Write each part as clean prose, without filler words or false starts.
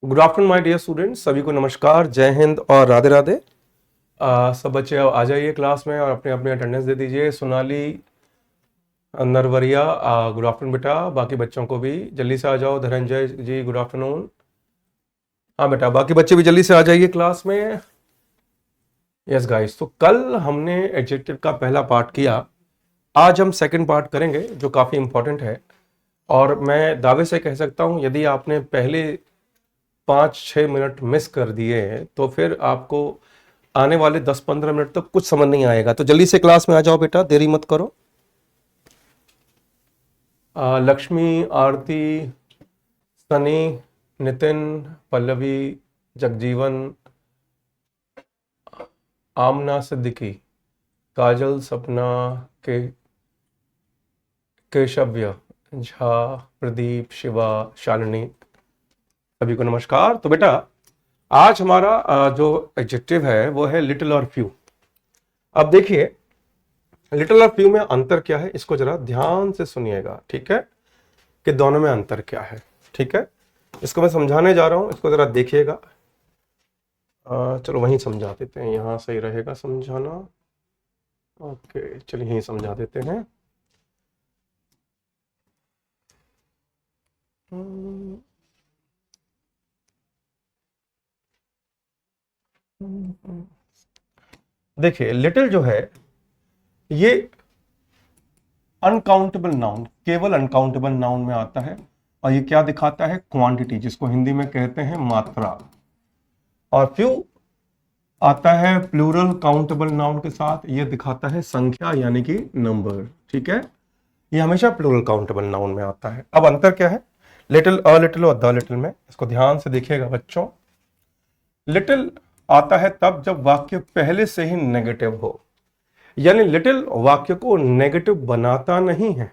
Good afternoon my dear students, सभी को नमस्कार, जय हिंद और राधे राधे। सब बच्चे आ जाइए क्लास में और अपने अपने अटेंडेंस दे दीजिए। सोनाली नरवरिया, गुड आफ्टरनून बेटा। बाकी बच्चों को भी जल्दी से आ जाओ। धनंजय जी गुड आफ्टरनून। हाँ बेटा, बाकी बच्चे भी जल्दी से आ जाइए क्लास में। यस गाइस, तो कल हमने एडजेक्टिव का पहला पार्ट किया। आज हम सेकंड पार्ट करेंगे जो काफ़ी इंपॉर्टेंट है। और मैं दावे से कह सकता हूँ, यदि आपने पहले 5-6 मिनट मिस कर दिए हैं तो फिर आपको आने वाले 10-15 मिनट तक कुछ समझ नहीं आएगा। तो जल्दी से क्लास में आ जाओ बेटा, देरी मत करो। लक्ष्मी, आरती, सनी, नितिन, पल्लवी, जगजीवन, आमना, सिद्दीकी, काजल, सपना, के केशव्य, झा, प्रदीप, शिवा, शालिनी, सभी को नमस्कार। तो बेटा आज हमारा जो एडजेक्टिव है वो है लिटिल और फ्यू। अब देखिए, लिटिल और फ्यू में अंतर क्या है, इसको जरा ध्यान से सुनिएगा, ठीक है, कि दोनों में अंतर क्या है। ठीक है, इसको मैं समझाने जा रहा हूं, इसको जरा देखिएगा। चलो वहीं समझा देते हैं, यहां सही रहेगा समझाना। ओके, चलिए यहीं समझा देते हैं। देखिए, लिटिल जो है ये अनकाउंटेबल नाउन, केवल अनकाउंटेबल नाउन में आता है। और ये क्या दिखाता है? क्वांटिटी, जिसको हिंदी में कहते हैं मात्रा। और फ्यू आता है प्लूरल काउंटेबल नाउन के साथ, ये दिखाता है संख्या यानी कि नंबर। ठीक है, ये हमेशा प्लूरल काउंटेबल नाउन में आता है। अब अंतर क्या है लिटिल, अ लिटिल और द लिटिल में? इसको ध्यान से देखिएगा बच्चों। लिटिल आता है तब जब वाक्य पहले से ही नेगेटिव हो, यानी लिटिल वाक्य को नेगेटिव बनाता नहीं है।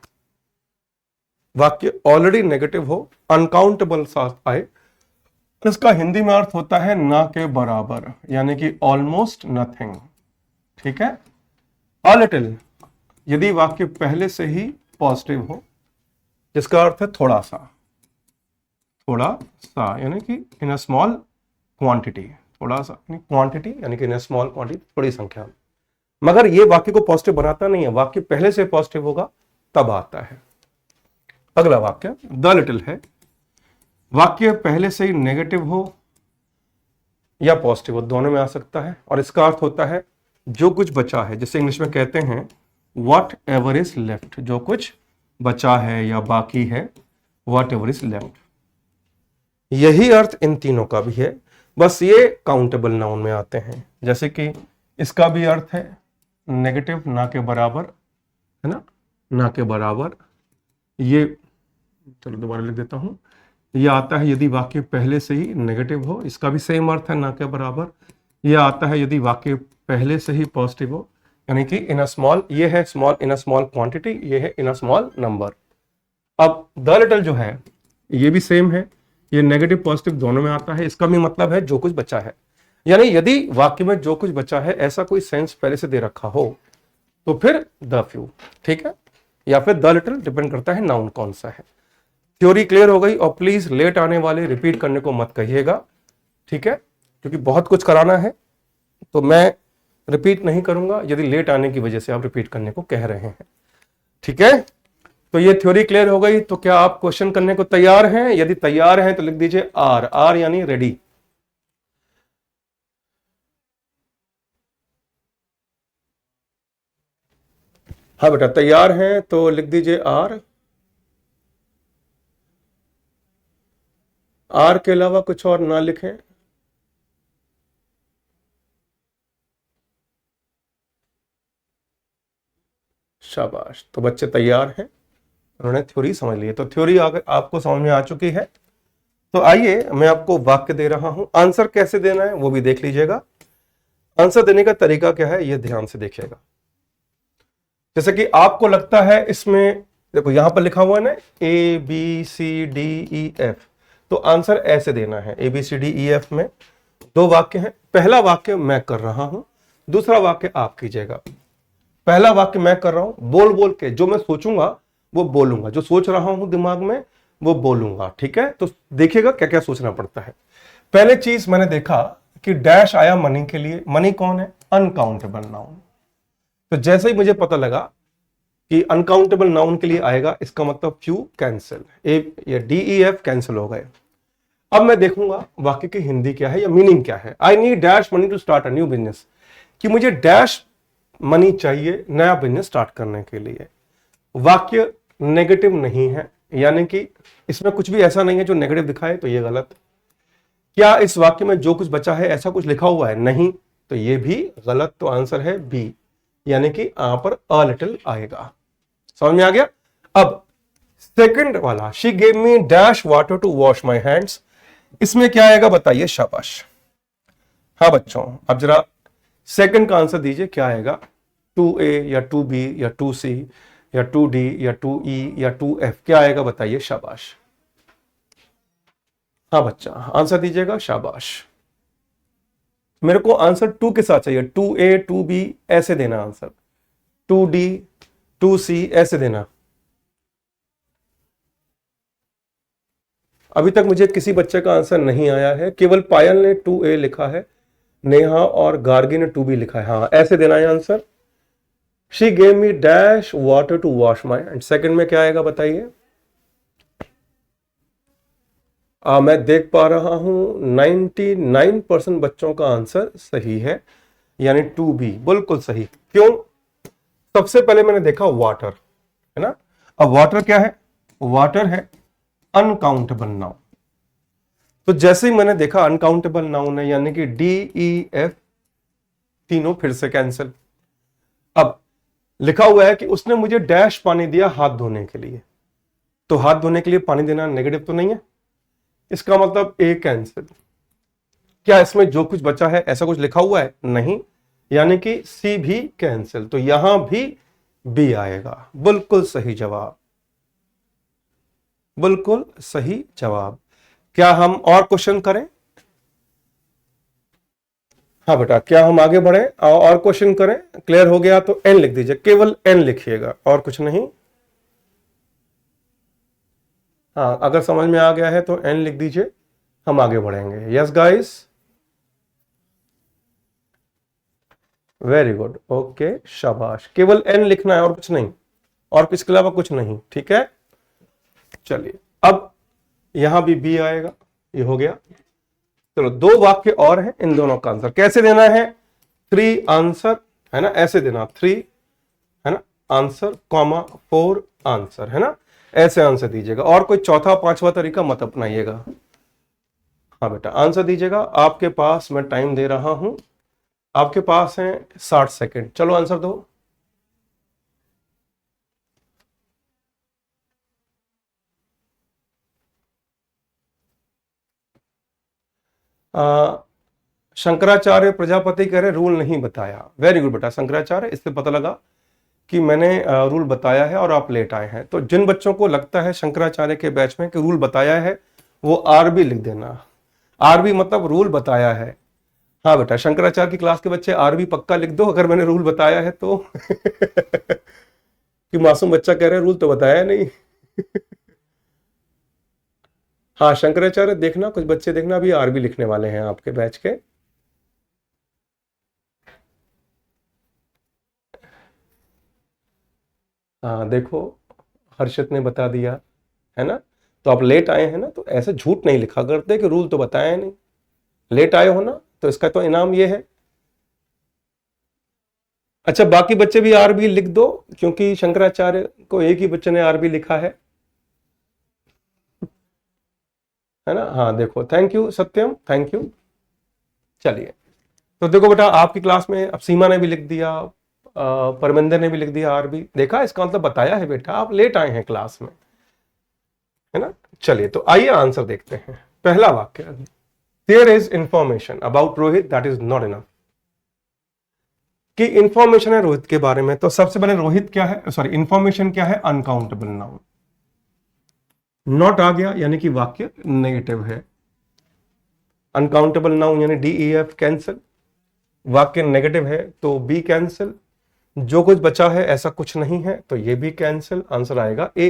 वाक्य ऑलरेडी नेगेटिव हो, अनकाउंटेबल साथ आए, इसका हिंदी में अर्थ होता है ना के बराबर, यानी कि ऑलमोस्ट नथिंग। ठीक है, अ लिटिल यदि वाक्य पहले से ही पॉजिटिव हो, जिसका अर्थ है थोड़ा सा, थोड़ा सा यानी कि इन अ स्मॉल क्वांटिटी, थोड़ा सा क्वांटिटी यानी कि इन अ स्मॉल क्वांटिटी, थोड़ी संख्या। मगर ये वाक्य को पॉजिटिव बनाता नहीं है, वाक्य पहले से पॉजिटिव होगा तब आता है। अगला वाक्य द लिटिल है, वाक्य पहले से ही नेगेटिव हो या पॉजिटिव हो, दोनों में आ सकता है। और इसका अर्थ होता है जो कुछ बचा है, जिसे इंग्लिश में कहते हैं वॉट एवर इज लेफ्ट, जो कुछ बचा है या बाकी है, वॉट एवर इज लेफ्ट। यही अर्थ इन तीनों का भी है, बस ये काउंटेबल नाउन में आते हैं। जैसे कि इसका भी अर्थ है नेगेटिव, ना के बराबर, है ना, ना के बराबर। ये चलो दोबारा लिख देता हूं, ये आता है यदि वाक्य पहले से ही नेगेटिव हो, इसका भी सेम अर्थ है ना के बराबर। ये आता है यदि वाक्य पहले से ही पॉजिटिव हो, यानी कि इन अ स्मॉल, ये है small in a small quantity, ये है इन अ स्मॉल नंबर। अब द लिटिल जो है ये भी सेम है, ये नेगेटिव पॉजिटिव दोनों में आता है। इसका भी मतलब है जो कुछ बचा है, यानी यदि वाक्य में जो कुछ बचा है ऐसा कोई सेंस पहले से दे रखा हो तो फिर द फ्यू। ठीक है, या फिर द लिटिल, डिपेंड करता है नाउन कौन सा है। थ्योरी क्लियर हो गई? और प्लीज लेट आने वाले रिपीट करने को मत कहिएगा, ठीक है, क्योंकि बहुत कुछ कराना है तो मैं रिपीट नहीं करूंगा यदि लेट आने की वजह से आप रिपीट करने को कह रहे हैं। ठीक है, तो ये थ्योरी क्लियर हो गई। तो क्या आप क्वेश्चन करने को तैयार हैं? यदि तैयार हैं तो लिख दीजिए आर, आर यानी रेडी। हाँ बेटा, तैयार हैं तो लिख दीजिए आर। आर के अलावा कुछ और ना लिखें। शाबाश, तो बच्चे तैयार हैं, उन्होंने थ्योरी समझ ली है। तो थ्योरी अगर आपको समझ में आ चुकी है तो आइए मैं आपको वाक्य दे रहा हूं, आंसर कैसे देना है वो भी देख लीजिएगा। आंसर देने का तरीका क्या है ये ध्यान से देखिएगा। जैसे कि आपको लगता है इसमें, देखो यहां पर लिखा हुआ है ना ABCDEF, तो आंसर ऐसे देना है। ABCDEF में दो वाक्य हैं, पहला वाक्य मैं कर रहा हूं, दूसरा वाक्य आप कीजिएगा। पहला वाक्य मैं कर रहा हूं, बोल बोल के जो मैं सोचूंगा वो बोलूंगा, जो सोच रहा हूं दिमाग में वो बोलूंगा, ठीक है। तो देखिएगा क्या क्या सोचना पड़ता है। पहले चीज मैंने देखा कि डैश आया मनी के लिए। मनी कौन है? Uncountable noun. तो जैसे ही मुझे पता लगा कि अनकाउंटेबल नाउन के लिए आएगा, इसका मतलब फ्यू कैंसिल, ए या डी ई एफ कैंसिल हो गए। अब मैं देखूंगा वाक्य की हिंदी क्या है या मीनिंग क्या है। I need dash money to start a new business, कि मुझे डैश मनी चाहिए नया बिजनेस स्टार्ट करने के लिए। वाक्य नेगेटिव नहीं है, यानी कि इसमें कुछ भी ऐसा नहीं है जो नेगेटिव दिखाए, तो ये गलत। क्या इस वाक्य में जो कुछ बचा है ऐसा कुछ लिखा हुआ है? नहीं, तो ये भी गलत। तो आंसर है बी, यानी कि यहां पर अ लिटिल आएगा। समझ में आ गया? अब सेकंड वाला, she gave me dash water to wash my hands, इसमें क्या आएगा बताइए? शाबाश। हाँ बच्चों, अब जरा सेकंड का आंसर दीजिए, क्या आएगा? 2A या 2B या 2C या 2D या 2E या 2F, क्या आएगा बताइए? शाबाश। हाँ बच्चा, आंसर दीजिएगा, शाबाश। मेरे को आंसर 2 के साथ चाहिए, 2A 2B ऐसे देना आंसर, 2D 2C ऐसे देना। अभी तक मुझे किसी बच्चे का आंसर नहीं आया है, केवल पायल ने 2A लिखा है, नेहा और गार्गी ने 2B लिखा है। हाँ, ऐसे देना है answer. She gave me dash water to wash my, and second में क्या आएगा बताइए? मैं देख पा रहा हूं 99% बच्चों का आंसर सही है, यानी 2B बिल्कुल सही। क्यों? सबसे पहले मैंने देखा वाटर, है ना। अब वाटर क्या है? वाटर है अनकाउंटेबल नाउन। तो जैसे ही मैंने देखा अनकाउंटेबल नाउन है, यानी कि डी ई एफ तीनों फिर से कैंसिल। अब लिखा हुआ है कि उसने मुझे डैश पानी दिया हाथ धोने के लिए, तो हाथ धोने के लिए पानी देना नेगेटिव तो नहीं है, इसका मतलब ए कैंसिल। क्या इसमें जो कुछ बचा है ऐसा कुछ लिखा हुआ है? नहीं, यानी कि सी भी कैंसिल। तो यहां भी बी आएगा। बिल्कुल सही जवाब, बिल्कुल सही जवाब। क्या हम और क्वेश्चन करें? हाँ बेटा, क्या हम आगे बढ़े और क्वेश्चन करें? क्लियर हो गया तो एन लिख दीजिए, केवल एन लिखिएगा और कुछ नहीं। हाँ, अगर समझ में आ गया है तो एन लिख दीजिए, हम आगे बढ़ेंगे। Yes guys, very good, okay, शाबाश। केवल एन लिखना है और कुछ नहीं, और इसके अलावा कुछ नहीं, ठीक है। चलिए, अब यहां भी बी आएगा, ये हो गया। चलो, दो वाक्य और हैं, इन दोनों का आंसर कैसे देना है? 3 आंसर, है ना, ऐसे देना 3, है ना, आंसर कॉमा 4 आंसर, है ना, ऐसे आंसर दीजिएगा। और कोई चौथा पांचवा तरीका मत अपनाइएगा। हाँ बेटा, आंसर दीजिएगा। आपके पास मैं टाइम दे रहा हूं, आपके पास है 60 सेकेंड। चलो आंसर दो। शंकराचार्य प्रजापति कह रहे रूल नहीं बताया। वेरी गुड बेटा शंकराचार्य, इससे पता लगा कि मैंने रूल बताया है और आप लेट आए हैं। तो जिन बच्चों को लगता है शंकराचार्य के बैच में कि रूल बताया है, वो आरबी लिख देना। आरबी मतलब रूल बताया है। हाँ बेटा, शंकराचार्य की क्लास के बच्चे आरबी पक्का लिख दो अगर मैंने रूल बताया है तो। कि मासूम बच्चा कह रहे रूल तो बताया नहीं। हाँ शंकराचार्य, देखना कुछ बच्चे देखना अभी आरबी लिखने वाले हैं आपके बैच के। हाँ देखो, हर्षित ने बता दिया, है ना। तो आप लेट आए हैं ना, तो ऐसे झूठ नहीं लिखा करते कि रूल तो बताया नहीं। लेट आए हो ना, तो इसका तो इनाम ये है। अच्छा, बाकी बच्चे भी आरबी लिख दो, क्योंकि शंकराचार्य को एक ही बच्चे ने आरबी लिखा है ना। हाँ देखो, thank you Satyam, thank you. चलिए, तो देखो बेटा, आपकी क्लास में अब सीमा ने भी लिख दिया, परमिंदर ने भी लिख दिया आरबी। देखा, इसका मतलब बताया है बेटा, आप लेट आए हैं क्लास में, है ना। चलिए, तो आइए आंसर देखते हैं। पहला वाक्य, there is information about Rohit that is not enough. कि इंफॉर्मेशन है रोहित के बारे में, तो सबसे पहले रोहित क्या है, सॉरी इंफॉर्मेशन क्या है? Uncountable noun. नॉट आ गया, यानी कि वाक्य नेगेटिव है। अनकाउंटेबल नाउन यानी डीईएफ कैंसिल, वाक्य नेगेटिव है तो बी कैंसिल। जो कुछ बचा है ऐसा कुछ नहीं है, तो ये भी कैंसिल। आंसर आएगा ए।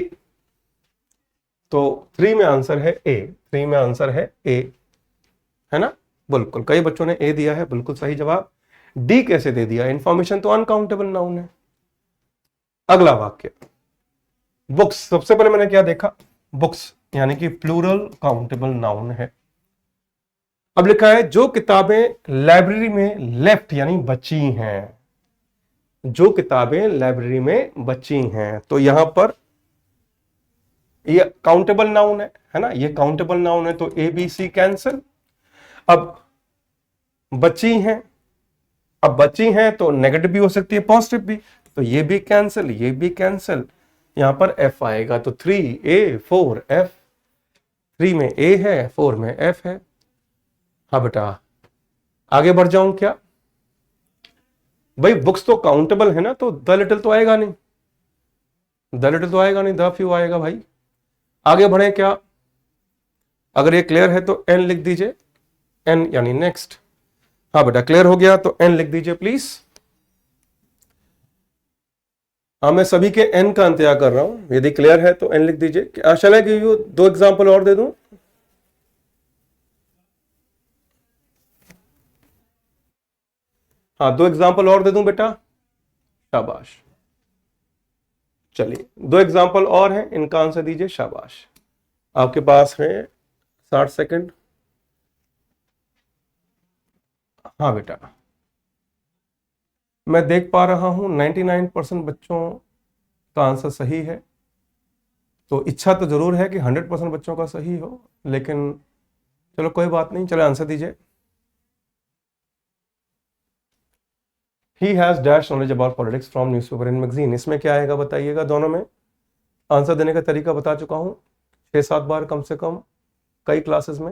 तो 3 में आंसर है ए, 3 में आंसर है ए, है ना? बिल्कुल, कई बच्चों ने ए दिया है, बिल्कुल सही जवाब। डी कैसे दे दिया? इंफॉर्मेशन तो अनकाउंटेबल नाउन है। अगला वाक्य, बुक्स, सबसे पहले मैंने क्या देखा? बुक्स यानी कि प्लूरल काउंटेबल नाउन है। अब लिखा है जो किताबें लाइब्रेरी में लेफ्ट यानी बची हैं, जो किताबें लाइब्रेरी में बची हैं, तो यहां पर ये काउंटेबल नाउन है ना? ये काउंटेबल नाउन है, तो ए बी सी कैंसिल। अब बची हैं, अब बची हैं तो नेगेटिव भी हो सकती है, पॉजिटिव भी, तो ये भी कैंसिल, ये भी कैंसिल। यहां पर एफ आएगा, तो 3A4F, 3 में ए है, 4 में एफ है। हाँ बेटा, आगे बढ़ जाऊं क्या? भाई बुक्स तो काउंटेबल है ना, तो द लिटिल तो आएगा नहीं, द लिटिल तो आएगा नहीं, द फ्यू आएगा भाई। आगे बढ़े क्या? अगर ये क्लियर है तो एन लिख दीजिए, एन यानी नेक्स्ट। हाँ बेटा, क्लियर हो गया तो एन लिख दीजिए प्लीज। हाँ, मैं सभी के एन का इंतजार कर रहा हूं, यदि क्लियर है तो एन लिख दीजिए। शैल आई गिव यू 2 एग्जांपल और दे दूं? हाँ, 2 एग्जांपल और दे दूं बेटा? शाबाश, चलिए 2 एग्जांपल और हैं, इनका आंसर दीजिए। शाबाश, आपके पास है 60 सेकंड। हाँ बेटा, मैं देख पा रहा हूं 99% बच्चों का आंसर सही है, तो इच्छा तो जरूर है कि 100% बच्चों का सही हो, लेकिन चलो कोई बात नहीं, चलो आंसर दीजिए। He has dash knowledge about politics from newspaper and magazine, इसमें क्या आएगा बताइएगा? दोनों में आंसर देने का तरीका बता चुका हूं 6-7 बार कम से कम, कई क्लासेस में।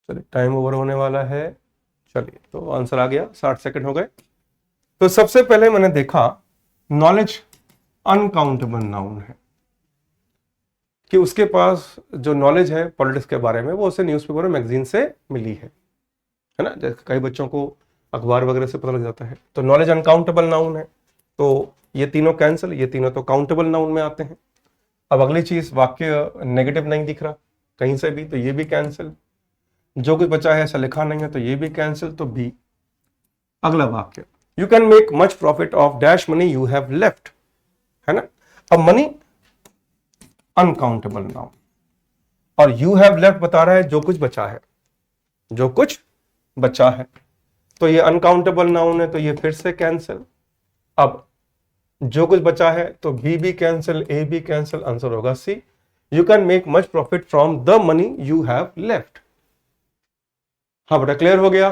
चलिए, टाइम ओवर होने वाला है। चलिए, तो आंसर आ गया, 60 सेकंड हो गए। तो सबसे पहले मैंने देखा नॉलेज अनकाउंटेबल नाउन है, कि उसके पास जो नॉलेज है पॉलिटिक्स के बारे में वो उसे न्यूज़पेपर और मैगजीन से मिली है ना? जैसे कई बच्चों को अखबार वगैरह से पता लग जाता है, तो नॉलेज अनकाउंटेबल नाउन है, तो ये तीनों कैंसिल, ये तीनों तो काउंटेबल नाउन में आते हैं। अब अगली चीज, वाक्य नेगेटिव नहीं दिख रहा कहीं से भी, तो ये भी कैंसिल। जो कुछ बचा है ऐसा लिखा नहीं है, तो ये भी कैंसिल, तो बी। अगला वाक्य, you can make much profit of dash money you have left, है ना? अब मनी अनकाउंटेबल नाउन, और यू हैव लेफ्ट बता रहा है जो कुछ बचा है, जो कुछ बचा है, तो ये अनकाउंटेबल नाउन है, तो ये फिर से कैंसिल। अब जो कुछ बचा है तो बी भी कैंसिल, ए भी कैंसिल, आंसर होगा C, you can make much profit from the money you have left. हाँ बेटा, क्लियर हो गया?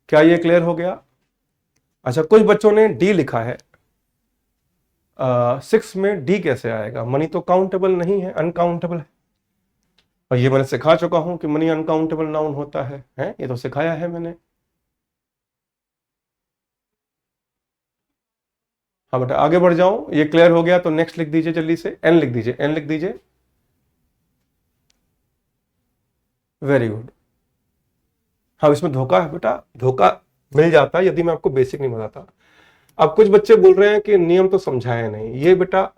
क्या ये क्लियर हो गया? अच्छा, कुछ बच्चों ने डी लिखा है, 6 में डी कैसे आएगा? मनी तो काउंटेबल नहीं है, अनकाउंटेबल है, और ये मैंने सिखा चुका हूं कि मनी अनकाउंटेबल नाउन होता है, ये तो सिखाया है मैंने। हाँ बेटा, आगे बढ़ जाऊं, ये क्लियर हो गया तो नेक्स्ट लिख दीजिए जल्दी से, एन लिख दीजिए, एन लिख दीजिए। Very good. हाँ, इसमें धोखा है बेटा, धोखा मिल जाता है यदि मैं आपको बेसिक नहीं बताता। अब कुछ बच्चे बोल रहे हैं कि नियम तो समझाया नहीं। ये बेटा,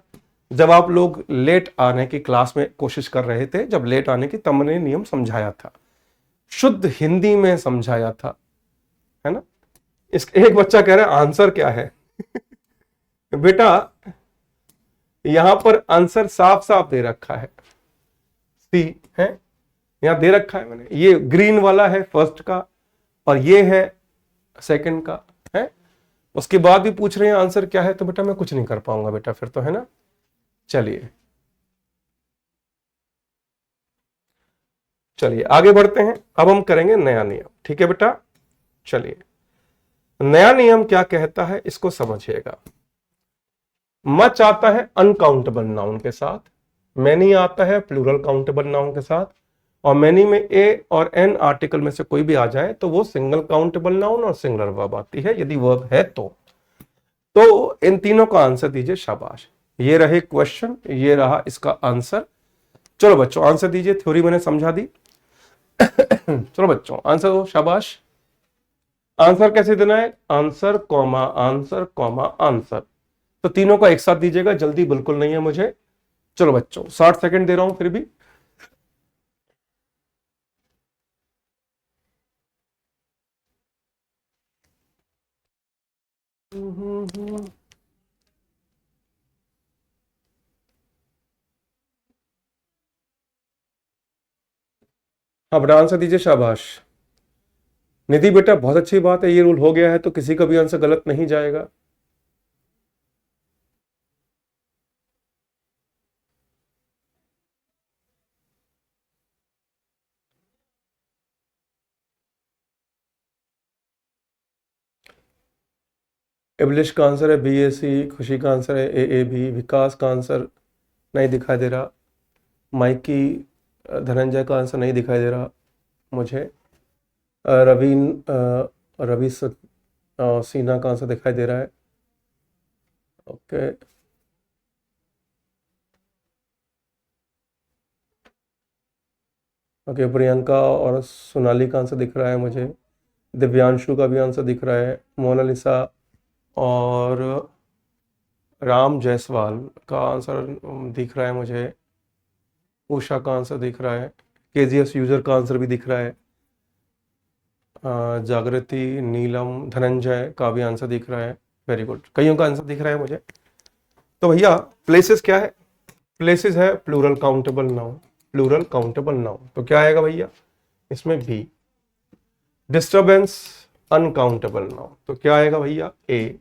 जब आप लोग लेट आने की क्लास में कोशिश कर रहे थे, जब लेट आने की, तब मैंने नियम समझाया था, शुद्ध हिंदी में समझाया था, है ना? इस एक बच्चा कह रहा है आंसर क्या है? बेटा, यहां पर आंसर साफ साफ दे रखा है, सी है, यहां दे रखा है मैंने, ये ग्रीन वाला है फर्स्ट का, और ये है सेकंड का, है। उसके बाद भी पूछ रहे हैं आंसर क्या है, तो बेटा मैं कुछ नहीं कर पाऊंगा बेटा फिर तो, है ना? चलिए चलिए आगे बढ़ते हैं। अब हम करेंगे नया नियम, ठीक है बेटा? चलिए, नया नियम क्या कहता है इसको समझिएगा। मच आता है अनकाउंटेबल नाउन के साथ, मैनी आता है प्लूरल काउंटेबल नाउन के साथ, और मैनी में ए और एन आर्टिकल में से कोई भी आ जाए तो वो सिंगल काउंटेबल नाउन और सिंगुलर वर्ब आती है, यदि वर्ब है तो इन तीनों का आंसर दीजिए, शाबाश। ये रहे क्वेश्चन, ये रहा इसका आंसर। चलो बच्चों आंसर दीजिए, थ्योरी मैंने समझा दी। चलो बच्चों आंसर दो, शाबाश। आंसर कैसे देना है, answer comma answer comma answer, तो तीनों का एक साथ दीजिएगा, जल्दी बिल्कुल नहीं है मुझे। चलो बच्चों 60 सेकंड दे रहा हूं फिर भी। हाँ बेटा आंसर दीजिए, शाबाश। निधि बेटा बहुत अच्छी बात है, ये रूल हो गया है तो किसी का भी आंसर गलत नहीं जाएगा। एबलिश का आंसर है BAC, खुशी का आंसर है AAB, विकास का आंसर नहीं दिखाई दे रहा, माइकी धनंजय का आंसर नहीं दिखाई दे रहा मुझे, रवीन रवि सीना का आंसर दिखाई दे रहा है। ओके ओके, प्रियंका और सोनाली का आंसर दिख रहा है मुझे, दिव्यांशु का भी आंसर दिख रहा है, मोनालिसा और राम जायसवाल का आंसर दिख रहा है मुझे, उषा का आंसर दिख रहा है, KGS यूजर का आंसर भी दिख रहा है, जागृति, नीलम, धनंजय का भी आंसर दिख रहा है। वेरी गुड, कईयों का आंसर दिख रहा है मुझे। तो भैया प्लेसेस क्या है, प्लेसेस है plural countable noun, plural countable noun, तो क्या आएगा भैया इसमें बी। डिस्टर्बेंस अनकाउंटेबल नाउन, तो क्या आएगा भैया ए।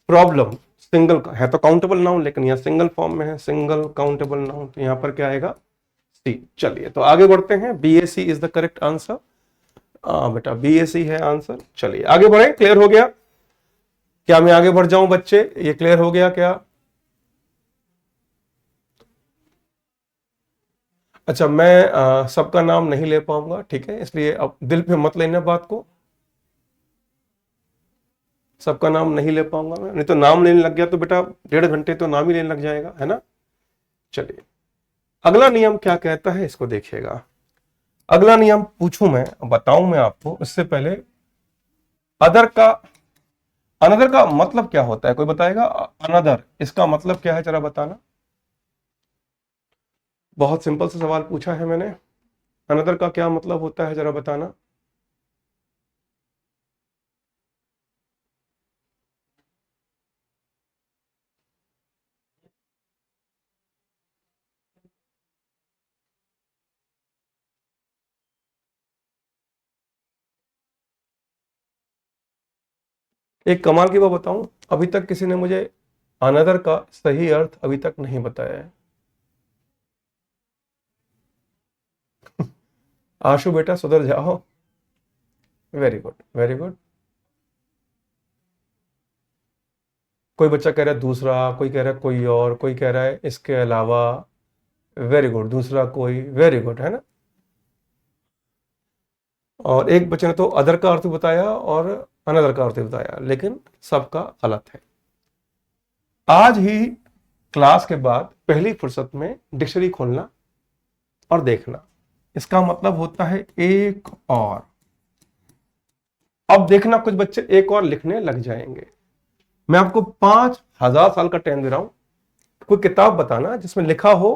प्रॉब्लम सिंगल है तो काउंटेबल नाउन, लेकिन यह सिंगल फॉर्म में है, सिंगल काउंटेबल नाउन, तो यहां पर क्या आएगा सी। चलिए तो आगे बढ़ते हैं, BAC is the correct answer. बेटा BAC है आंसर। चलिए आगे बढ़े, क्लियर हो गया क्या, मैं आगे बढ़ जाऊं बच्चे, ये क्लियर हो गया क्या? अच्छा मैं सबका नाम नहीं ले पाऊंगा, ठीक है, इसलिए अब दिल पे मत लेना बात को, सबका नाम नहीं ले पाऊंगा मैं, नहीं तो नाम लेने लग गया तो बेटा 1.5 घंटे तो नाम ही लेने लग जाएगा, है ना। चलिए अगला नियम क्या कहता है इसको देखिएगा। अगला नियम पूछूं मैं, बताऊं मैं आपको, इससे पहले अदर का, अनदर का मतलब क्या होता है, कोई बताएगा? अनदर इसका मतलब क्या है, जरा बताना। बहुत सिंपल सा सवाल पूछा है मैंने, अनदर का क्या मतलब होता है, जरा बताना। एक कमाल की बात बताऊं, अभी तक किसी ने मुझे अनदर का सही अर्थ अभी तक नहीं बताया है। आशु बेटा सुधर जाओ, वेरी गुड वेरी गुड। कोई बच्चा कह रहा है दूसरा, कोई कह रहा है कोई और, कोई कह रहा है इसके अलावा, वेरी गुड, दूसरा कोई, वेरी गुड, है ना। और एक बच्चे ने तो अदर का अर्थ बताया और अनदर का अर्थ बताया, लेकिन सबका गलत है। आज ही क्लास के बाद पहली फुर्सत में डिक्शनरी खोलना और देखना, इसका मतलब होता है एक और। अब देखना कुछ बच्चे एक और लिखने लग जाएंगे। मैं आपको 5000 साल का टाइम दे रहा हूं, कोई किताब बताना जिसमें लिखा हो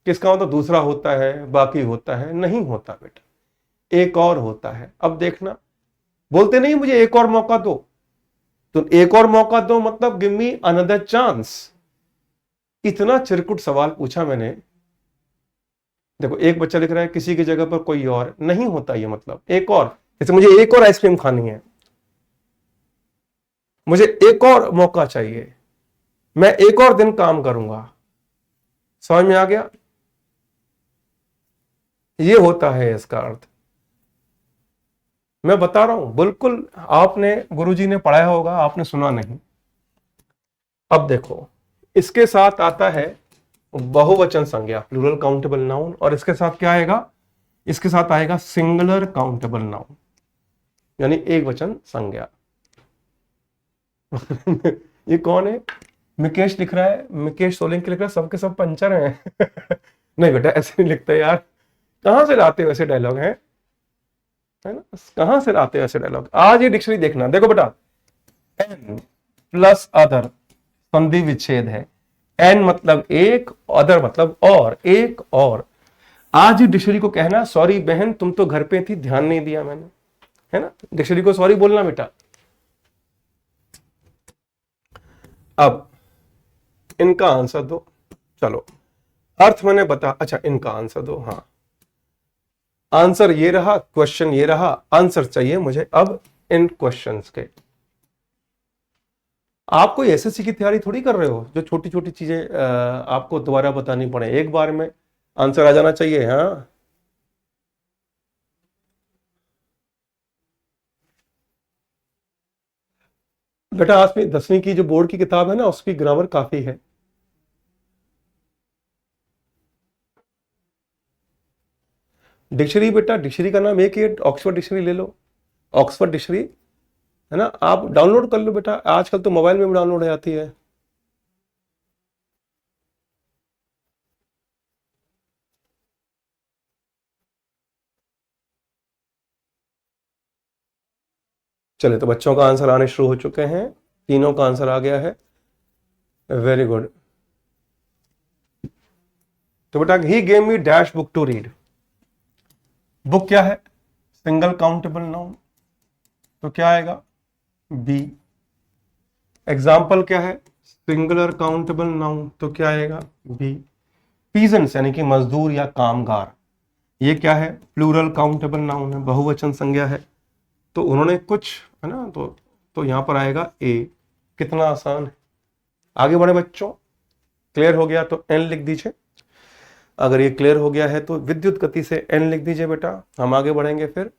कि इसका मतलब दूसरा होता है, बाकी होता है, नहीं होता बेटा, एक और होता है। अब देखना, बोलते नहीं मुझे एक और मौका दो, तो एक और मौका दो मतलब गिव मी अनदर चांस। इतना चिरकुट सवाल पूछा मैंने। देखो एक बच्चा लिख रहा है किसी की जगह पर कोई और, नहीं होता ये मतलब एक और, जैसे मुझे एक और आइसक्रीम खानी है, मुझे एक और मौका चाहिए, मैं एक और दिन काम करूंगा, समझ में आ गया, ये होता है इसका अर्थ। मैं बता रहा हूं बिल्कुल, आपने गुरुजी ने पढ़ाया होगा, आपने सुना नहीं। अब देखो इसके साथ आता है बहुवचन संज्ञा, प्लूरल काउंटेबल नाउन। और इसके साथ क्या आएगा, इसके साथ आएगा सिंगुलर काउंटेबल नाउन, यानी एक वचन संज्ञा। ये कौन है, मिकेश लिख रहा है, मिकेश सोलंकी लिख रहा है, सबके सब पंचर हैं। नहीं बेटा ऐसे नहीं लिखते यार, कहां से लाते हो ऐसे डायलॉग हैं, है ना, कहां से लाते हो ऐसे डायलॉग। आज ये डिक्शनरी देखना, देखो बेटा, एन प्लस अदर संधि विच्छेद है। एन मतलब एक, अदर मतलब और, एक और। आज ही डिक्शनरी को कहना सॉरी बहन तुम तो घर पे थी, ध्यान नहीं दिया मैंने, है ना, डिक्शनरी को सॉरी बोलना बेटा। अब इनका आंसर दो, चलो अर्थ मैंने बता, अच्छा इनका आंसर दो। हाँ आंसर ये रहा, क्वेश्चन ये रहा, आंसर चाहिए मुझे अब इन क्वेश्चंस के। आप कोई एसएससी की तैयारी थोड़ी कर रहे हो जो छोटी छोटी चीजें आपको दोबारा बतानी पड़े, एक बार में आंसर आ जाना चाहिए। हाँ बेटा आज में 10वीं की जो बोर्ड की किताब है ना, उसकी ग्रामर काफी है। डिक्शनरी बेटा, डिक्शनरी का नाम एक ही है, ऑक्सफोर्ड डिक्शनरी ले लो, ऑक्सफोर्ड डिक्शनरी, है ना, आप डाउनलोड कर लो बेटा, आजकल तो मोबाइल में भी डाउनलोड हो जाती है। चलिए तो बच्चों का आंसर आने शुरू हो चुके हैं, तीनों का आंसर आ गया है, वेरी गुड। तो बेटा he gave me dash book to read, book क्या है, सिंगल काउंटेबल नाउन, तो क्या आएगा बी। एग्जाम्पल क्या है, सिंगुलर काउंटेबल नाउन, तो क्या आएगा बी। पीजेंट्स यानी कि मजदूर या कामगार, ये क्या है, प्लूरल काउंटेबल नाउन है, बहुवचन संज्ञा है, तो उन्होंने कुछ, है ना, तो यहां पर आएगा ए। कितना आसान है। आगे बढ़े बच्चों, क्लियर हो गया तो एन लिख दीजिए। अगर ये क्लियर हो गया है तो विद्युत गति से एन लिख दीजिए बेटा, हम आगे बढ़ेंगे फिर।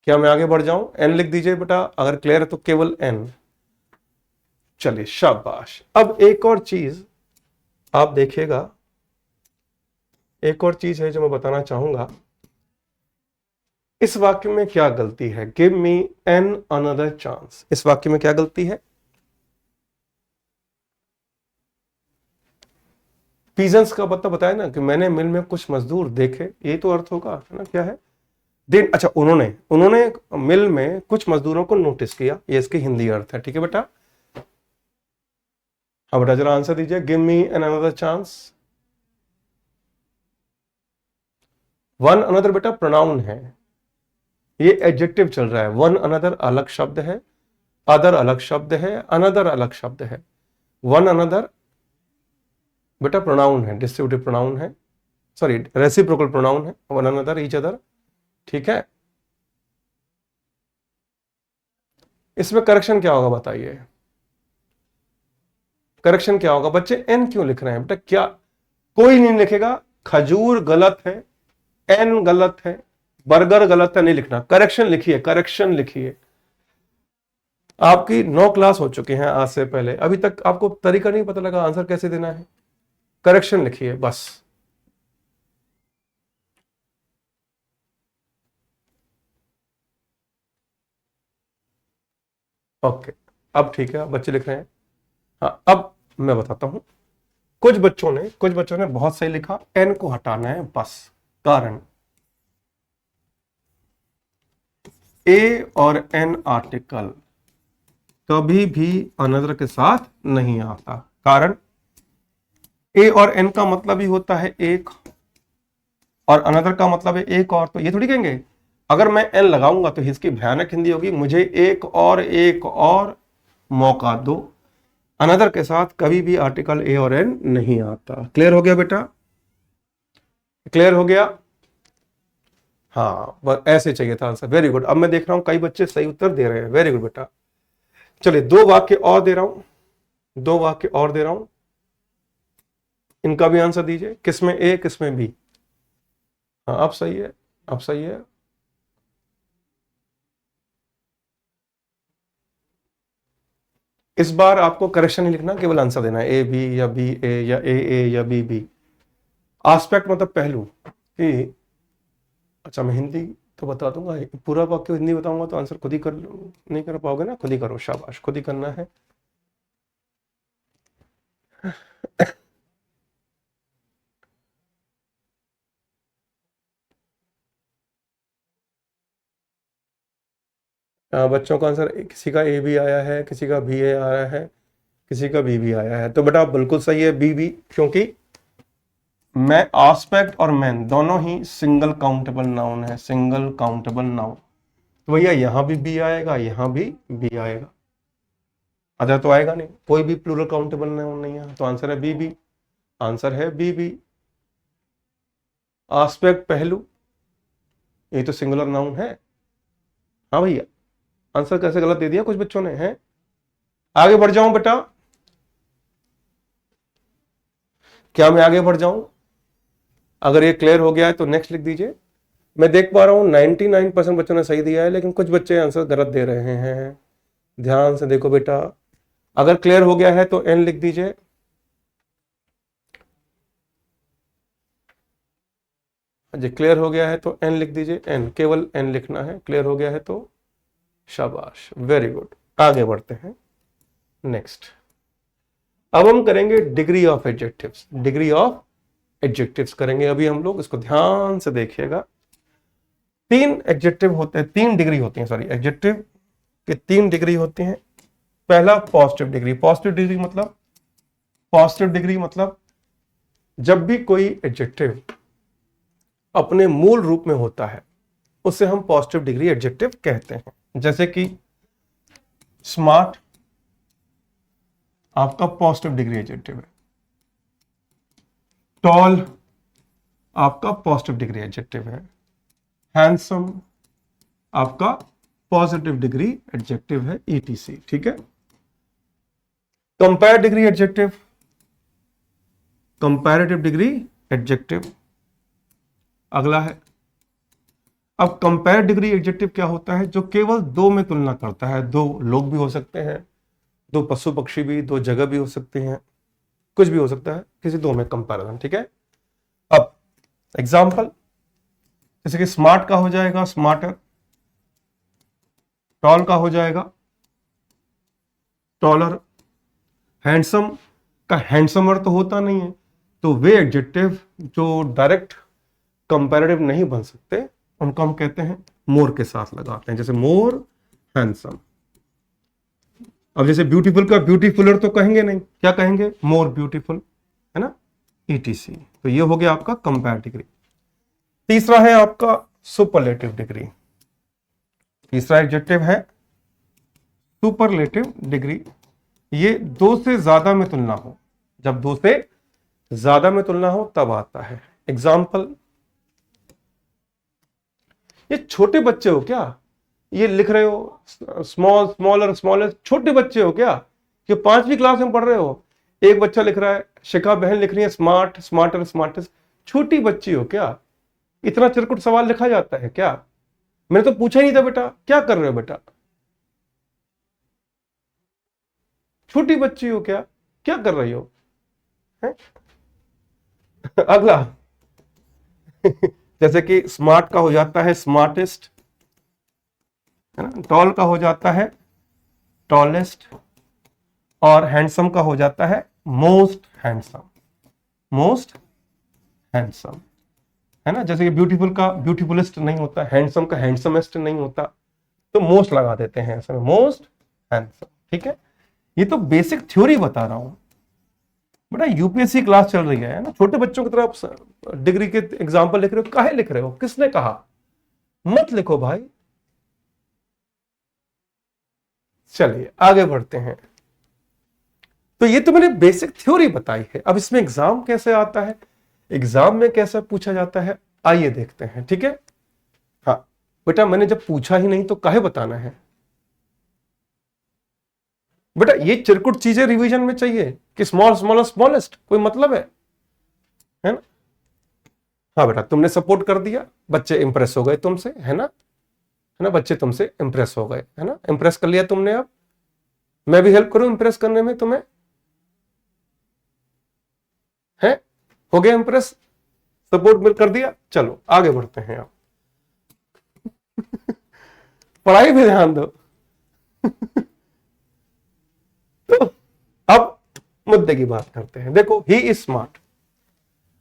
क्या मैं आगे बढ़ जाऊं, एन लिख दीजिए बेटा, अगर क्लियर है तो केवल एन। चलिए शाबाश। अब एक और चीज आप देखिएगा, एक और चीज है जो मैं बताना चाहूंगा, इस वाक्य में क्या गलती है, give me an another chance, इस वाक्य में क्या गलती है। पीजेंट्स का मतलब बताया ना कि मैंने मिल में कुछ मजदूर देखे, ये तो अर्थ होगा, है ना, क्या है दिन, अच्छा उन्होंने उन्होंने मिल में कुछ मजदूरों को नोटिस किया, ये इसकी हिंदी अर्थ है, ठीक है बेटा। अब बेटा जरा आंसर दीजिए, give me an another chance. One another बेटा प्रोनाउन है, ये एडजेक्टिव चल रहा है, वन अनदर अलग शब्द है, अदर अलग शब्द है, अनदर अलग शब्द है। वन अनदर बेटा प्रोनाउन है, डिस्ट्रीब्यूटिव प्रोनाउन है, सॉरी रेसिप्रोकल प्रोनाउन है, वन अनदर ईच अदर, ठीक है। इसमें करेक्शन क्या होगा बताइए, करेक्शन क्या होगा बच्चे, एन क्यों लिख रहे हैं बेटा, क्या कोई नहीं लिखेगा, खजूर गलत है, एन गलत है, बर्गर गलत है, नहीं लिखना, करेक्शन लिखिए, करेक्शन लिखिए। आपकी 9 क्लास हो चुके हैं आज से पहले, अभी तक आपको तरीका नहीं पता लगा आंसर कैसे देना है, करेक्शन लिखिए बस। ओके अब ठीक है, बच्चे लिख रहे हैं। हाँ अब मैं बताता हूं, कुछ बच्चों ने बहुत सही लिखा, एन को हटाना है बस। कारण ए और एन आर्टिकल कभी भी अनदर के साथ नहीं आता, कारण ए और एन का मतलब ही होता है एक, और अनदर का मतलब है एक और, तो ये थोड़ी कहेंगे अगर मैं एन लगाऊंगा तो इसकी भयानक हिंदी होगी, मुझे एक और मौका दो। अनदर के साथ कभी भी आर्टिकल ए और एन नहीं आता। क्लियर हो गया बेटा, क्लियर हो गया। हाँ बस ऐसे चाहिए था आंसर, वेरी गुड। अब मैं देख रहा हूं कई बच्चे सही उत्तर दे रहे हैं, वेरी गुड बेटा। चलिए 2 वाक्य और दे रहा हूं, 2 वाक्य और दे रहा हूं, इनका भी आंसर दीजिए, किसमें ए किसमें बी। हाँ अब सही है, अब सही है, इस बार आपको करेक्शन नहीं लिखना, केवल आंसर देना है, ए बी या बी ए या ए या बी बी। आस्पेक्ट मतलब पहलू कि, अच्छा मैं हिंदी तो बता दूंगा, पूरा वाक्य हिंदी बताऊंगा तो आंसर खुद ही कर, नहीं कर पाओगे ना, खुद ही करो, शाबाश, खुद ही करना है। बच्चों का आंसर, किसी का ए भी आया है, किसी का बी ए आया है, किसी का बी भी आया है, तो बेटा बिल्कुल सही है बी बी, क्योंकि मैं आस्पेक्ट और मैन दोनों ही सिंगल काउंटेबल नाउन है, सिंगल काउंटेबल नाउन। तो भैया यहां भी बी आएगा, यहां भी बी आएगा, अदर तो आएगा नहीं, कोई भी प्लूरल काउंटेबल नाउन नहीं है, तो आंसर है बी बी, आंसर है बी बी। आस्पेक्ट पहलू, ये तो सिंगुलर नाउन है। हाँ भैया, आंसर कैसे गलत दे दिया कुछ बच्चों ने, है। आगे बढ़ जाऊं बेटा, क्या मैं आगे बढ़ जाऊं? अगर ये क्लियर हो गया है तो नेक्स्ट लिख दीजिए। मैं देख पा रहा हूं 99% बच्चों ने सही दिया है, लेकिन कुछ बच्चे आंसर गलत दे रहे हैं। ध्यान से देखो बेटा, अगर क्लियर हो गया है तो एन लिख दीजिए। जी क्लियर हो गया है तो एन लिख दीजिए, एन, केवल एन लिखना है, क्लियर हो गया है तो शाबाश, वेरी गुड। आगे बढ़ते हैं नेक्स्ट। अब हम करेंगे degree of adjectives, degree of adjectives करेंगे अभी हम लोग, इसको ध्यान से देखिएगा। तीन एडजेक्टिव होते हैं, तीन डिग्री होती हैं, सॉरी, एडजेक्टिव के तीन डिग्री होती हैं। पहला पॉजिटिव डिग्री, पॉजिटिव डिग्री मतलब, पॉजिटिव डिग्री मतलब जब भी कोई एडजेक्टिव अपने मूल रूप में होता है उसे हम पॉजिटिव डिग्री एडजेक्टिव कहते हैं। जैसे कि स्मार्ट आपका पॉजिटिव डिग्री एडजेक्टिव है, टॉल आपका पॉजिटिव डिग्री एडजेक्टिव है, हैंडसम आपका पॉजिटिव डिग्री एडजेक्टिव है, ईटीसी, ठीक है। Compare degree adjective, comparative degree adjective अगला है। अब कंपेयर डिग्री एडजेक्टिव क्या होता है? जो केवल दो में तुलना करता है, दो लोग भी हो सकते हैं, दो पशु पक्षी भी, दो जगह भी हो सकते हैं, कुछ भी हो सकता है, किसी दो में कंपैरिजन, ठीक है। अब एग्जांपल, जैसे कि स्मार्ट का हो जाएगा स्मार्टर, टॉल का हो जाएगा टॉलर, हैंडसम का हैंडसमर तो होता नहीं है, तो वे एडजेक्टिव जो डायरेक्ट कंपैरेटिव नहीं बन सकते उनको हम कहते हैं मोर के साथ लगाते हैं, जैसे मोर हैंडसम। अब जैसे ब्यूटीफुल का ब्यूटीफुलर तो कहेंगे नहीं, क्या कहेंगे? मोर ब्यूटीफुल, है ना, ईटीसी। तो ये हो गया आपका कंपेयर डिग्री। तीसरा है आपका सुपरलेटिव डिग्री, तीसरा एडजेक्टिव है सुपरलेटिव डिग्री। ये दो से ज्यादा में तुलना हो, जब दो से ज्यादा में तुलना हो तब आता है। एग्जाम्पल, ये छोटे बच्चे हो क्या? ये लिख रहे हो स्मॉल, स्मॉलर, स्मॉलेस्ट, छोटे बच्चे हो क्या? ये 5वीं क्लास में पढ़ रहे हो? एक बच्चा लिख रहा है, शिखा बहन लिख रही है स्मार्ट, स्मार्टर, स्मार्टेस्ट। छोटी बच्ची हो क्या? इतना चिरकुट सवाल लिखा जाता है क्या? मैंने तो पूछा ही नहीं था बेटा, क्या कर रहे हो बेटा? छोटी बच्ची हो क्या? क्या कर रही हो? है? अगला जैसे कि स्मार्ट का हो जाता है स्मार्टेस्ट, है ना, टॉल का हो जाता है टॉलेस्ट, और हैंडसम का हो जाता है मोस्ट हैंडसम, मोस्ट हैंडसम, है ना। जैसे कि ब्यूटीफुल का ब्यूटीफुलेस्ट नहीं होता, हैंडसम का हैंडसमेस्ट नहीं होता, तो मोस्ट लगा देते हैं ऐसे में, मोस्ट हैंडसम, ठीक है। ये तो बेसिक थ्योरी बता रहा हूं बेटा, यूपीएससी क्लास चल रही है ना, छोटे बच्चों की तरफ डिग्री के एग्जाम्पल लिख रहे हो, काहे लिख रहे हो? किसने कहा? मत लिखो भाई। चलिए आगे बढ़ते हैं। तो ये तो मैंने बेसिक थ्योरी बताई है, अब इसमें एग्जाम कैसे आता है, एग्जाम में कैसे पूछा जाता है, आइए देखते हैं, ठीक है। हाँ बेटा, मैंने जब पूछा ही नहीं तो काहे बताना है बेटा? ये चिरकुट चीजें रिवीजन में चाहिए कि स्मॉल, स्मॉलर, स्मॉलेस्ट, कोई मतलब है ना। हाँ बेटा, तुमने सपोर्ट कर दिया, बच्चे इंप्रेस हो गए तुमसे, है ना, है ना, बच्चे तुमसे इंप्रेस हो गए, है ना, इंप्रेस कर लिया तुमने। अब मैं भी हेल्प करूं इंप्रेस करने में तुम्हें? है, हो गया इंप्रेस? सपोर्ट मिल कर दिया? चलो आगे बढ़ते हैं आप। पढ़ाई पे ध्यान दो। तो अब मुद्दे की बात करते हैं। देखो, ही इज स्मार्ट।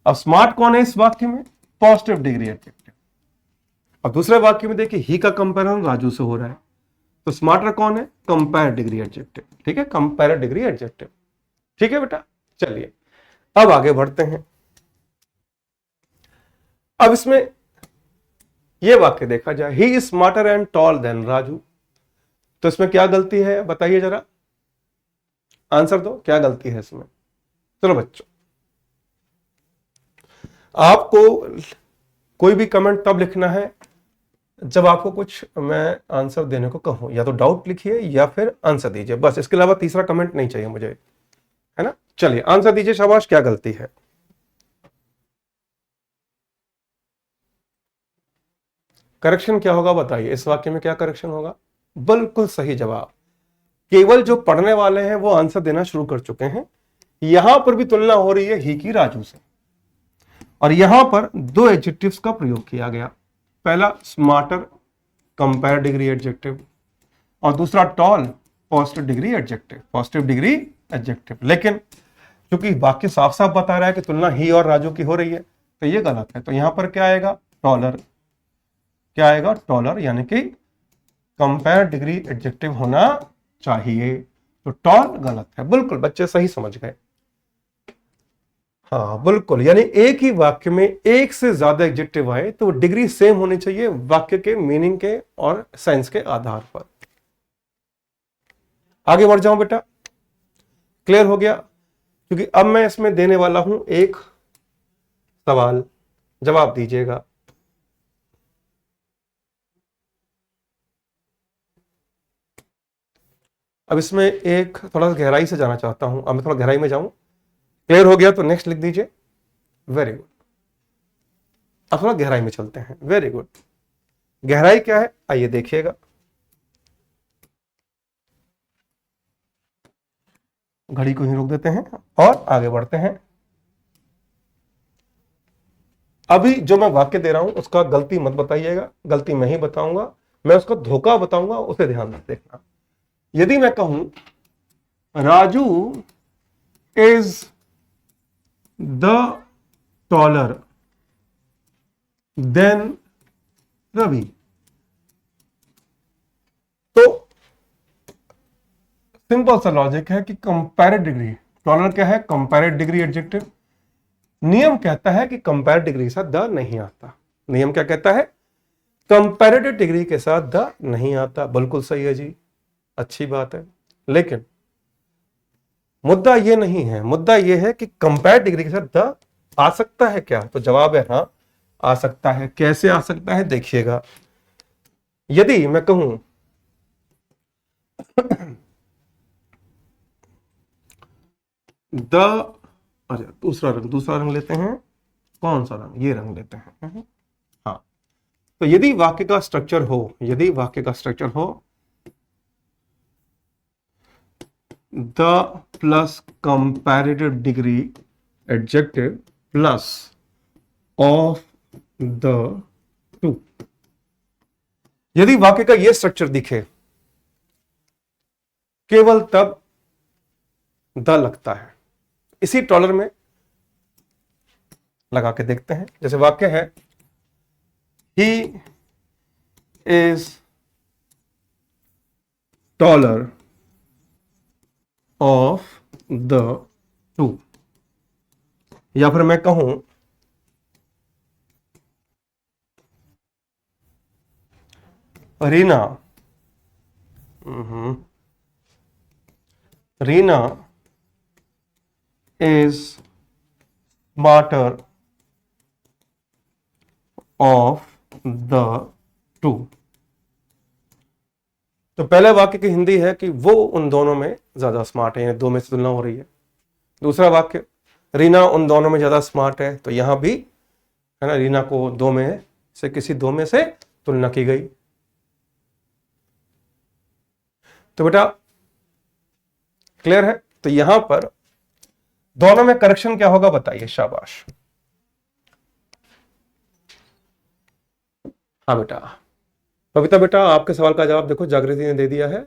अब स्मार्ट कौन है इस वाक्य में? Positive degree adjective. और दूसरे वाक्य में देखिए, ही का कंपेरिजन राजू से हो रहा है, तो स्मार्टर कौन है? Compare degree adjective. ठीक है, कंपेयर डिग्री एडजेक्टिव। ठीक है बेटा, चलिए अब आगे बढ़ते हैं। अब इसमें यह वाक्य देखा जाए, he is smarter and tall than Raju, तो इसमें क्या गलती है बताइए जरा, आंसर दो, क्या गलती है इसमें? चलो बच्चों, आपको कोई भी कमेंट तब लिखना है जब आपको कुछ मैं आंसर देने को कहूं, या तो डाउट लिखिए या फिर आंसर दीजिए, बस, इसके अलावा तीसरा कमेंट नहीं चाहिए मुझे, है ना। चलिए आंसर दीजिए, शाबाश, क्या गलती है? करेक्शन क्या होगा बताइए, इस वाक्य में क्या करेक्शन होगा? बिल्कुल सही जवाब। केवल जो पढ़ने वाले हैं वो आंसर देना शुरू कर चुके हैं। यहां पर भी तुलना हो रही है ही की राजू से, और यहां पर दो एडजेक्टिव्स का प्रयोग किया गया। पहला स्मार्टर, कंपेयर डिग्री एडजेक्टिव, और दूसरा tall, positive degree adjective, positive degree adjective. लेकिन क्योंकि वाक्य साफ साफ बता रहा है कि तुलना ही और राजू की हो रही है, तो ये गलत है। तो यहां पर क्या आएगा? टॉलर। क्या आएगा? टॉलर, यानी कि कंपेयर डिग्री एडजेक्टिव होना चाहिए। तो टॉल गलत है। बिल्कुल बच्चे सही समझ गए। हाँ बिल्कुल, यानी एक ही वाक्य में एक से ज्यादा एडजेक्टिव आए तो डिग्री सेम होनी चाहिए वाक्य के मीनिंग के और सेंस के आधार पर। आगे बढ़ जाऊं बेटा, क्लियर हो गया? क्योंकि अब मैं इसमें देने वाला हूं एक सवाल, जवाब दीजिएगा। अब इसमें एक थोड़ा सा गहराई से जाना चाहता हूं, अब मैं थोड़ा गहराई में जाऊं। क्लियर हो गया तो नेक्स्ट लिख दीजिए। Very good. अब थोड़ा गहराई में चलते हैं। Very good. गहराई क्या है आइए देखिएगा। घड़ी को ही रोक देते हैं और आगे बढ़ते हैं। अभी जो मैं वाक्य दे रहा हूं उसका गलती मत बताइएगा, गलती मैं ही बताऊंगा, मैं उसका धोखा बताऊंगा, उसे ध्यान से देखना। यदि मैं कहूं Raju is the taller than Ravi, तो सिंपल सा लॉजिक है कि कंपेरेटिव डिग्री, टॉलर क्या है? Comparative degree adjective. नियम कहता है कि कंपेरेटिव डिग्री के साथ द नहीं आता। नियम क्या कहता है? कंपेरेटिव डिग्री के साथ द नहीं आता। बिल्कुल सही है जी, अच्छी बात है। लेकिन मुद्दा यह नहीं है, मुद्दा यह है कि कंपेरेटिव डिग्री के साथ द आ सकता है क्या? तो जवाब है हां, आ सकता है। कैसे आ सकता है देखिएगा। यदि मैं कहूं द, अरे दूसरा रंग लेते हैं। कौन सा रंग? ये रंग लेते हैं। हाँ, तो यदि वाक्य का स्ट्रक्चर हो, यदि वाक्य का स्ट्रक्चर हो the plus comparative degree adjective plus of the two, यदि वाक्य का यह स्ट्रक्चर दिखे, केवल तब द लगता है। इसी टॉलर में लगा के देखते हैं। जैसे वाक्य है he is taller of the two, या फिर मैं कहूं Reena Reena is smarter of the two. तो पहले वाक्य की हिंदी है कि वो उन दोनों में ज्यादा स्मार्ट है, यानी दो में से तुलना हो रही है। दूसरा वाक्य, रीना उन दोनों में ज्यादा स्मार्ट है, तो यहां भी है ना, रीना को दो में से किसी दो में से तुलना की गई। तो बेटा क्लियर है? तो यहां पर दोनों में करेक्शन क्या होगा बताइए, शाबाश। हाँ बेटा, कविता बेटा आपके सवाल का जवाब देखो जागृति ने दे दिया है।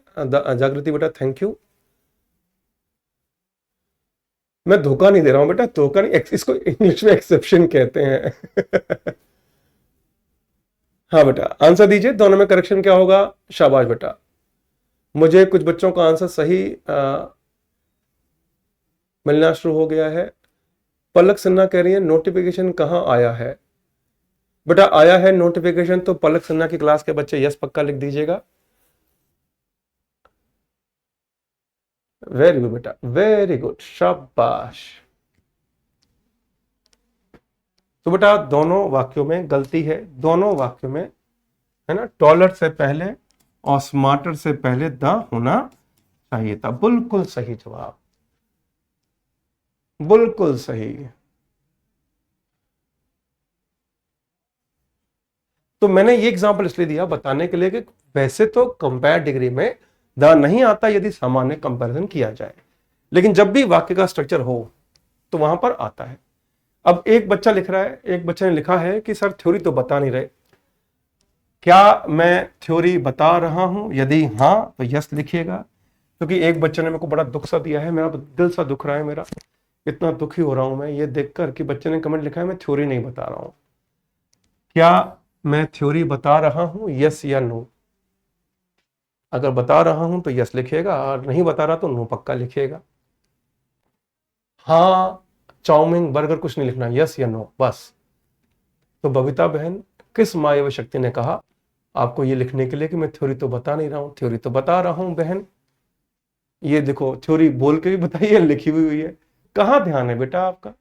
जागृति बेटा थैंक यू। मैं धोखा नहीं दे रहा हूं बेटा, धोखा नहीं, इसको इंग्लिश में एक्सेप्शन कहते हैं। हाँ बेटा आंसर दीजिए, दोनों में करेक्शन क्या होगा, शाबाश बेटा। मुझे कुछ बच्चों का आंसर सही मिलना शुरू हो गया है। पलक सिन्हा कह रही है नोटिफिकेशन कहां आया है? बेटा आया है नोटिफिकेशन तो पलक सिन्हा की क्लास के बच्चे यस पक्का लिख दीजिएगा। वेरी गुड बेटा, वेरी गुड, शाबाश। तो बेटा दोनों वाक्यों में गलती है, दोनों वाक्यों में, है ना, टॉलर से पहले और स्मार्टर से पहले द होना चाहिए था। बिल्कुल सही जवाब, बिल्कुल सही। तो मैंने ये एग्जांपल इसलिए दिया बताने के लिए कि वैसे तो कंपेयर डिग्री में द नहीं आता यदि सामान्य कंपैरिजन किया जाए, लेकिन जब भी वाक्य का स्ट्रक्चर हो तो वहां पर आता है। अब एक बच्चा लिख रहा है, एक बच्चे ने लिखा है कि सर थ्योरी तो बता नहीं रहे, क्या मैं थ्योरी बता रहा हूं? यदि हां तो यस लिखिएगा, क्योंकि एक बच्चे ने मेरे को बड़ा दुख सा दिया है, मेरा दिल सा दुख रहा है, मेरा इतना दुखी हो रहा हूं मैं ये देखकर कि बच्चे ने कमेंट लिखा है मैं थ्योरी नहीं बता रहा हूं। क्या मैं थ्योरी बता रहा हूं, यस या नो? अगर बता रहा हूं तो यस लिखिएगा, और नहीं बता रहा तो नो पक्का लिखिएगा। हाँ चाउमीन बर्गर कुछ नहीं लिखना, यस या नो बस। तो बबीता बहन किस मायावी शक्ति ने कहा आपको ये लिखने के लिए कि मैं थ्योरी तो बता नहीं रहा हूं? थ्योरी तो बता रहा हूं बहन, ये देखो थ्योरी बोल के भी बताइए, लिखी हुई है। कहां ध्यान है बेटा आपका?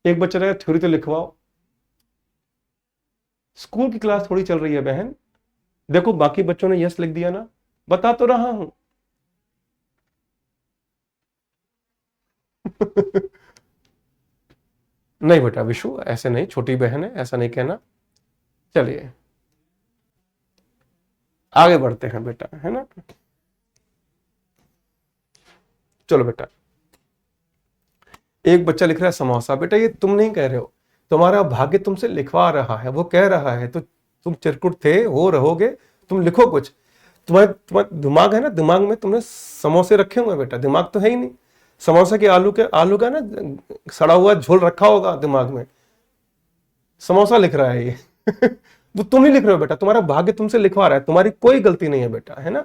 एक बच्चा रहे थ्योरी तो लिखवाओ। स्कूल की क्लास थोड़ी चल रही है बहन। देखो बाकी बच्चों ने यस लिख दिया ना, बता तो रहा हूं। नहीं बेटा विशु ऐसे नहीं, छोटी बहन है ऐसा नहीं कहना। चलिए आगे बढ़ते हैं बेटा, है ना। चलो बेटा, एक बच्चा लिख रहा है समोसा। बेटा ये तुम नहीं कह रहे हो, तुम्हारा भाग्य तुमसे लिखवा रहा है, वो कह रहा है तो तुम चिरकुट थे, हो रहोगे, तुम लिखो कुछ। तुम्हारे तुम्हारा दिमाग है ना, दिमाग में तुमने समोसे रखे हुए बेटा, दिमाग तो है ही नहीं। समोसे के आलू का ना सड़ा हुआ झोल रखा होगा दिमाग में, समोसा लिख रहा है ये। वो तुम नहीं लिख रहे हो बेटा, तुम्हारा भाग्य तुमसे लिखवा रहा है, तुम्हारी कोई गलती नहीं है बेटा, है ना।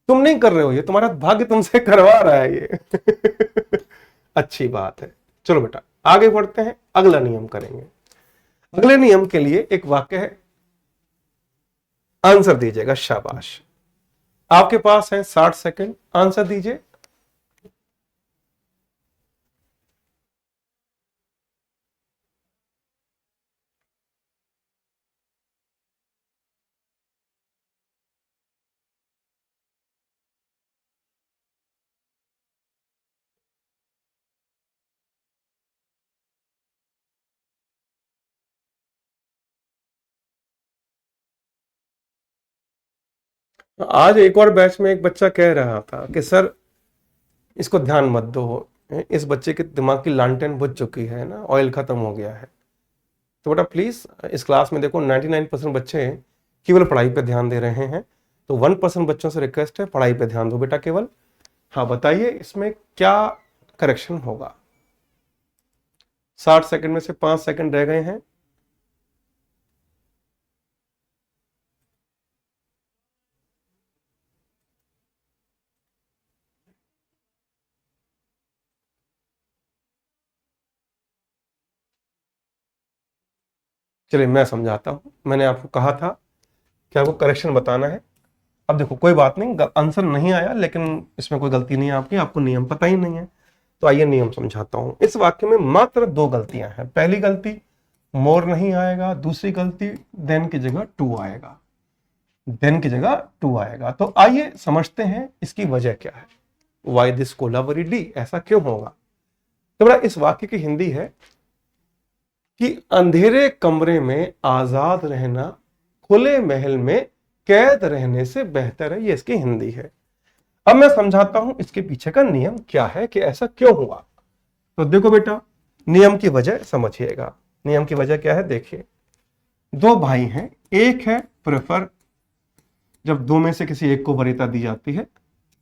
तुम नहीं कर रहे हो, ये तुम्हारा भाग्य तुमसे करवा रहा है ये। अच्छी बात है। चलो बेटा आगे बढ़ते हैं, अगला नियम करेंगे। अगले नियम के लिए एक वाक्य है, आंसर दीजिएगा, शाबाश। आपके पास है 60 सेकंड, आंसर दीजिए। आज एक और बैच में एक बच्चा कह रहा था कि सर इसको ध्यान मत दो, इस बच्चे के दिमाग की लालटेन बुझ चुकी है ना, ऑयल खत्म हो गया है। तो बेटा प्लीज इस क्लास में देखो 99% बच्चे केवल पढ़ाई पे ध्यान दे रहे हैं, तो 1% बच्चों से रिक्वेस्ट है पढ़ाई पे ध्यान दो बेटा केवल। हाँ बताइए इसमें क्या करेक्शन होगा? 60 सेकंड में से 5 सेकंड रह गए हैं। चलिए मैं समझाता हूं, मैंने आपको कहा था कि आपको करेक्शन बताना है। अब देखो कोई बात नहीं, आंसर नहीं आया लेकिन इसमें कोई गलती नहीं है आपकी, आपको नियम पता ही नहीं है। तो आइए नियम समझाता हूं। इस वाक्य में मात्र 2 गलतियां हैं। पहली गलती मोर नहीं आएगा, दूसरी गलती देन की जगह टू आएगा, देन की जगह टू आएगा। तो आइए समझते हैं इसकी वजह क्या है, वाई दिस कोलाबरी डी, ऐसा क्यों होगा। तो बड़ा इस वाक्य की हिंदी है कि अंधेरे कमरे में आजाद रहना खुले महल में कैद रहने से बेहतर है, ये इसकी हिंदी है। अब मैं समझाता हूं इसके पीछे का नियम क्या है कि ऐसा क्यों हुआ। तो देखो बेटा, नियम की वजह समझिएगा। नियम की वजह क्या है, देखिए। दो भाई हैं, एक है प्रेफर, जब दो में से किसी एक को वरीयता दी जाती है।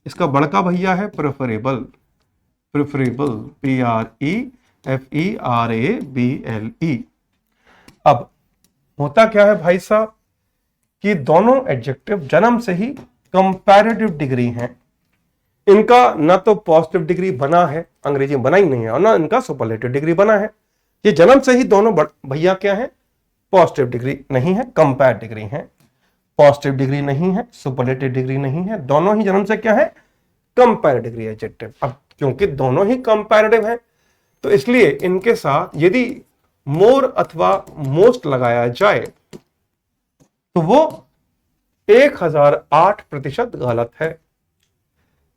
इसका बड़का भैया है प्रेफरेबल, प्रेफरेबल, PREFERABLE। अब होता क्या है भाई साहब कि दोनों एडजेक्टिव जन्म से ही कंपैरेटिव डिग्री हैं। इनका ना तो पॉजिटिव डिग्री बना है, अंग्रेजी में बना ही नहीं है, और ना इनका सुपरलेटिव डिग्री बना है। ये जन्म से ही दोनों भैया क्या है, पॉजिटिव डिग्री नहीं है, कंपेयर डिग्री है। पॉजिटिव डिग्री नहीं है, सुपरलेटिव डिग्री नहीं है, दोनों ही जन्म से क्या है, कंपेयर डिग्री एडजेक्टिव। अब क्योंकि दोनों ही कंपैरेटिव हैं, तो इसलिए इनके साथ यदि मोर अथवा मोस्ट लगाया जाए तो वो 1008% गलत है।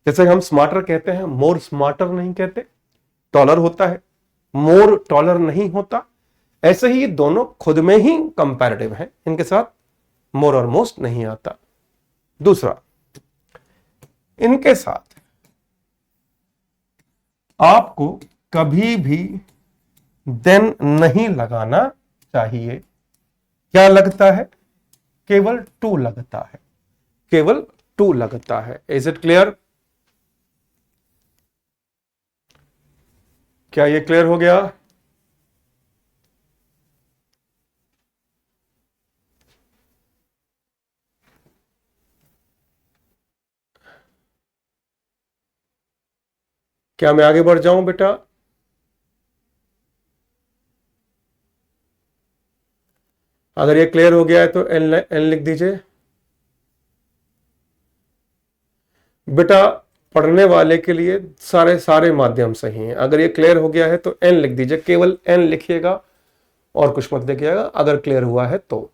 जैसे हम स्मार्टर कहते हैं, मोर स्मार्टर नहीं कहते, टॉलर होता है, मोर टॉलर नहीं होता। ऐसे ही ये दोनों खुद में ही कंपैरेटिव हैं, इनके साथ मोर और मोस्ट नहीं आता। दूसरा, इनके साथ आपको कभी भी देन नहीं लगाना चाहिए। क्या लगता है, केवल टू लगता है, केवल टू लगता है। Is it clear? क्या ये क्लियर हो गया? क्या मैं आगे बढ़ जाऊं बेटा? अगर ये क्लियर हो गया है तो एन लिख दीजिए बेटा। पढ़ने वाले के लिए सारे सारे माध्यम सही हैं। अगर ये क्लियर हो गया है तो एन लिख दीजिए, केवल एन लिखिएगा और कुछ मत लिखिएगा अगर क्लियर हुआ है तो।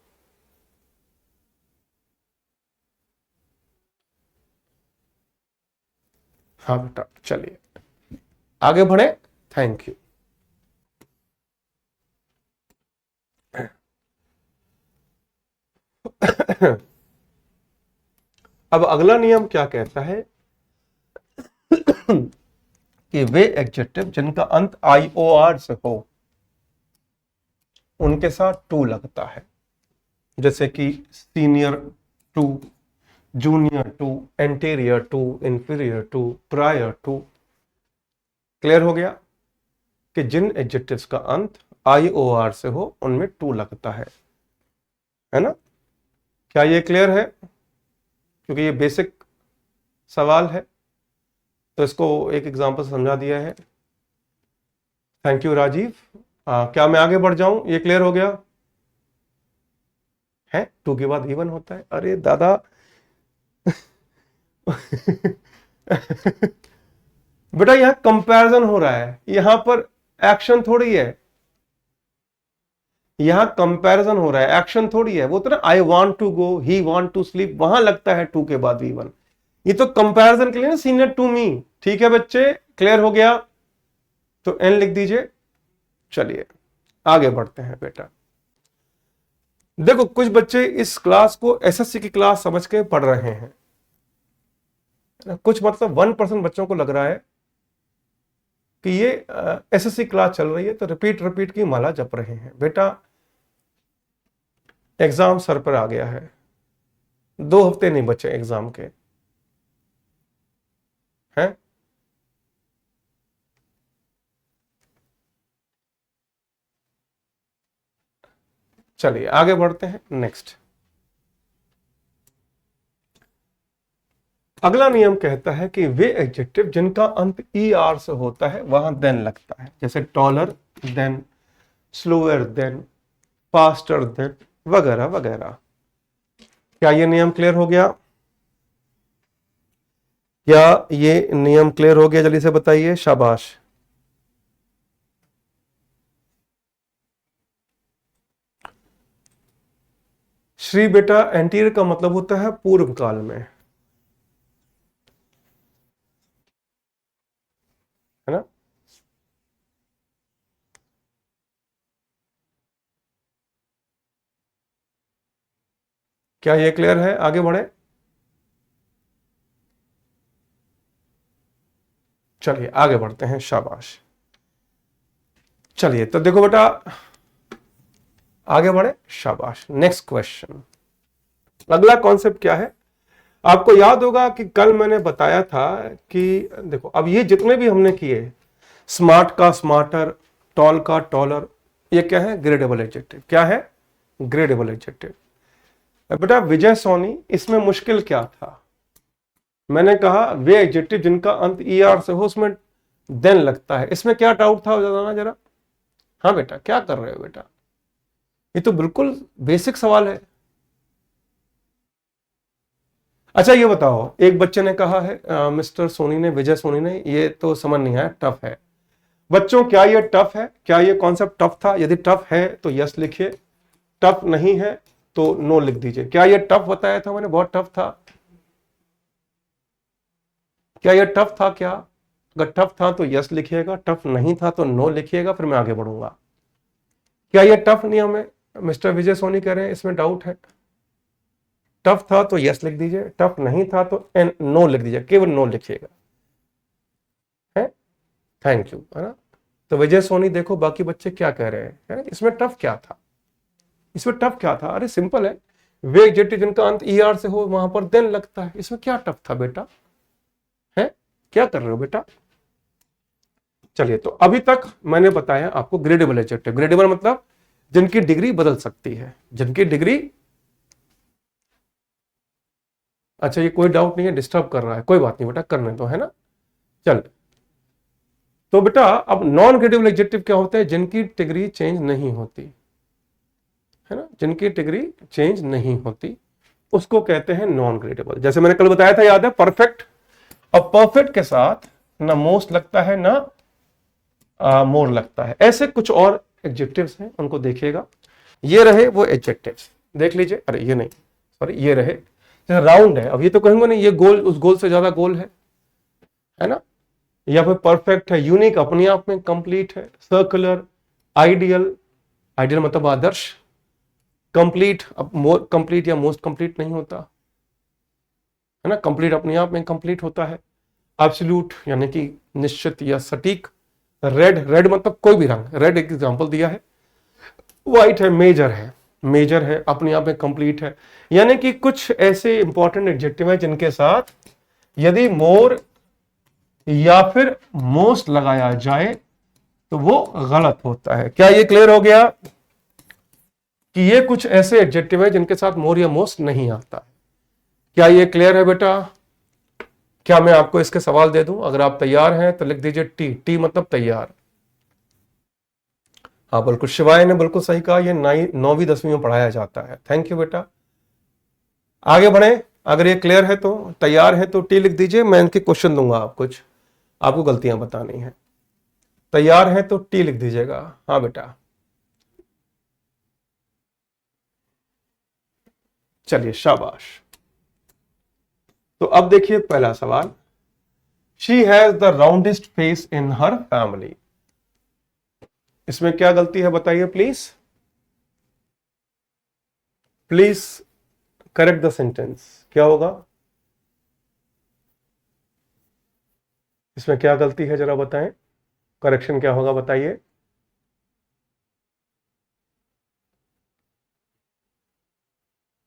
हाँ बेटा, चलिए आगे बढ़े। Thank you. अब अगला नियम क्या कहता है कि वे एडजेक्टिव जिनका अंत IOR से हो उनके साथ टू लगता है। जैसे कि senior to, junior to, anterior to, inferior to, prior to. Clear हो गया कि जिन एडजेक्टिव्स का अंत IOR से हो उनमें टू लगता है ना? क्या ये क्लियर है? क्योंकि ये बेसिक सवाल है तो इसको एक एग्जांपल से समझा दिया है। Thank you Rajeev. क्या मैं आगे बढ़ जाऊं? ये क्लियर हो गया है? टू के बाद इवन होता है, अरे दादा। बेटा यहां कंपैरिजन हो रहा है, यहां पर एक्शन थोड़ी है। यहां कंपैरिजन हो रहा है, एक्शन थोड़ी है। वो तो ना, I want to go, he want to sleep, वहां लगता है टू के बाद वी वन। ये तो कंपैरिजन के लिए ना, सीनियर टू मी। ठीक है बच्चे, क्लियर हो गया तो एन लिख दीजिए। चलिए आगे बढ़ते हैं बेटा। देखो कुछ बच्चे इस क्लास को एसएससी की क्लास समझ के पढ़ रहे हैं, कुछ मतलब 1% बच्चों को लग रहा है कि ये एसएससी क्लास चल रही है तो रिपीट रिपीट की माला जप रहे हैं। बेटा एग्जाम सर पर आ गया है, 2 हफ्ते नहीं बचे एग्जाम के हैं। चलिए आगे बढ़ते हैं। नेक्स्ट, अगला नियम कहता है कि वे एडजेक्टिव जिनका अंत ER से होता है वहां देन लगता है। जैसे taller than, slower then, faster than, वगैरह वगैरह। क्या ये नियम क्लियर हो गया? क्या ये नियम क्लियर हो गया? जल्दी से बताइए, शाबाश। श्री बेटा, एंटीरियर का मतलब होता है पूर्व काल में, है ना? क्या ये क्लियर है? आगे बढ़े। चलिए आगे बढ़ते हैं, शाबाश। चलिए तो देखो बेटा, आगे बढ़े, शाबाश। नेक्स्ट क्वेश्चन, अगला कॉन्सेप्ट क्या है? आपको याद होगा कि कल मैंने बताया था कि देखो, अब ये जितने भी हमने किए, स्मार्ट का स्मार्टर, टॉल का टॉलर, ये क्या है? Gradable adjective. क्या है? Gradable adjective. बेटा विजय सोनी, इसमें मुश्किल क्या था? मैंने कहा वे एडजेक्टिव जिनका अंत ER से हो उसमें देन लगता है। इसमें क्या डाउट था बताना जरा। हाँ बेटा, क्या कर रहे हो बेटा? ये तो बिल्कुल बेसिक सवाल है। अच्छा ये बताओ, एक बच्चे ने कहा है मिस्टर सोनी ने, विजय सोनी ने, ये तो समझ नहीं आया, टफ है। बच्चों क्या ये टफ है? क्या ये कॉन्सेप्ट टफ था? यदि टफ है तो यस लिखिए, टफ नहीं है तो नो लिख दीजिए। क्या ये टफ बताया था मैंने? बहुत टफ था? क्या ये टफ था क्या? अगर टफ था तो यस लिखिएगा, टफ नहीं था तो नो लिखिएगा, फिर मैं आगे बढ़ूंगा। क्या ये टफ नियम है? मिस्टर विजय सोनी कह रहे हैं इसमें डाउट है। टफ था तो यस लिख दीजिए, टफ नहीं था तो नो लिख दीजिए, केवल नो लिखिएगा, है। थैंक यू, है ना। तो विजय सोनी देखो बाकी बच्चे क्या कह रहे हैं, है? इसमें टफ क्या था? इसमें टफ क्या था? अरे सिंपल है, वे एडजेक्टिव जिनका अंत ER से हो वहां पर देन लगता है। इसमें क्या टफ था बेटा? है, क्या कर रहे हो बेटा? चलिए, तो अभी तक मैंने बताया आपको ग्रेडेबल एडजेक्टिव। ग्रेडेबल मतलब जिनकी डिग्री बदल सकती है, जिनकी डिग्री। अच्छा ये कोई डाउट नहीं है, डिस्टर्ब कर रहा है, कोई बात नहीं बेटा, करने दो, है ना। चल, तो बेटा अब नॉन ग्रेडेबल एडजेक्टिव क्या होते हैं? जिनकी डिग्री चेंज नहीं होती, है ना, जिनकी डिग्री चेंज नहीं होती उसको कहते हैं नॉन ग्रेडेबल। जैसे मैंने कल बताया था, याद है, परफेक्ट। अब परफेक्ट के साथ ना मोस्ट लगता है ना मोर लगता है। ऐसे कुछ और एडजेक्टिव्स हैं, उनको देखिएगा। ये रहे वो एडजेक्टिव्स, देख लीजिए। अरे ये नहीं, सॉरी, ये रहे। जैसे राउंड है, अब ये तो कहेंगे नहीं ये गोल उस गोल से ज्यादा गोल है ना। या फिर परफेक्ट है, यूनिक, अपने आप में कंप्लीट है। सर्कुलर, आइडियल, आइडियल मतलब आदर्श। कंप्लीट, अब मोर कंप्लीट या मोस्ट कंप्लीट नहीं होता, है ना। कंप्लीट अपने आप में कंप्लीट होता है। एब्सोल्यूट यानी कि निश्चित या सटीक। रेड, रेड मतलब कोई भी रंग, रेड एक एग्जांपल दिया है। व्हाइट है, मेजर है, मेजर है, अपने आप में कंप्लीट है। यानी कि कुछ ऐसे इंपॉर्टेंट एडजेक्टिव है जिनके साथ यदि मोर या फिर मोस्ट लगाया जाए तो वो गलत होता है। क्या ये क्लियर हो गया कि ये कुछ ऐसे एडजेक्टिव है जिनके साथ मोर या मोस्ट नहीं आता? क्या ये क्लियर है बेटा? क्या मैं आपको इसके सवाल दे दूं? अगर आप तैयार हैं तो लिख दीजिए टी। टी मतलब तैयार। हाँ बिल्कुल, शिवाय ने बिल्कुल सही कहा, ये 9वीं 10वीं में पढ़ाया जाता है। थैंक यू बेटा, आगे बढ़े। अगर ये क्लियर है तो, तैयार है तो टी लिख दीजिए। मैं इनके क्वेश्चन दूंगा, आप कुछ आपको गलतियां बतानी है। तैयार है तो टी लिख दीजिएगा। हाँ बेटा, चलिए शाबाश। तो अब देखिए पहला सवाल, she has the roundest face in her family. इसमें क्या गलती है बताइए please. Please correct the sentence. क्या होगा इसमें? क्या गलती है जरा बताएं, करेक्शन क्या होगा बताइए।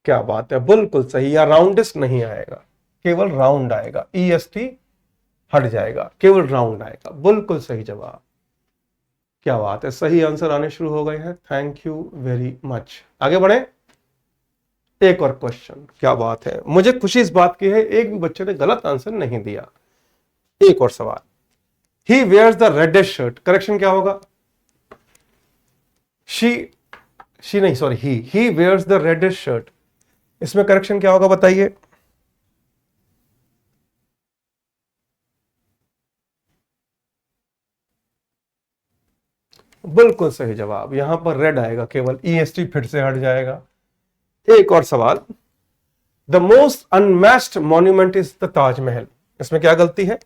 क्या बात है, बिल्कुल सही। या राउंडेस्ट नहीं आएगा, केवल राउंड आएगा, EST हट जाएगा, केवल राउंड आएगा। बिल्कुल सही जवाब। क्या बात है, सही आंसर आने शुरू हो गए हैं। Thank you very much. आगे बढ़े, एक और क्वेश्चन। क्या बात है, मुझे खुशी इस बात की है एक भी बच्चे ने गलत आंसर नहीं दिया। एक और सवाल, he wears the reddest shirt, correction क्या होगा? शी, शी नहीं, sorry, he wears the reddest shirt, इसमें करेक्शन क्या होगा बताइए। बिल्कुल सही जवाब, यहां पर रेड आएगा, केवल EST फिर से हट जाएगा। एक और सवाल, the most unmatched monument is the Taj Mahal, इसमें क्या गलती है?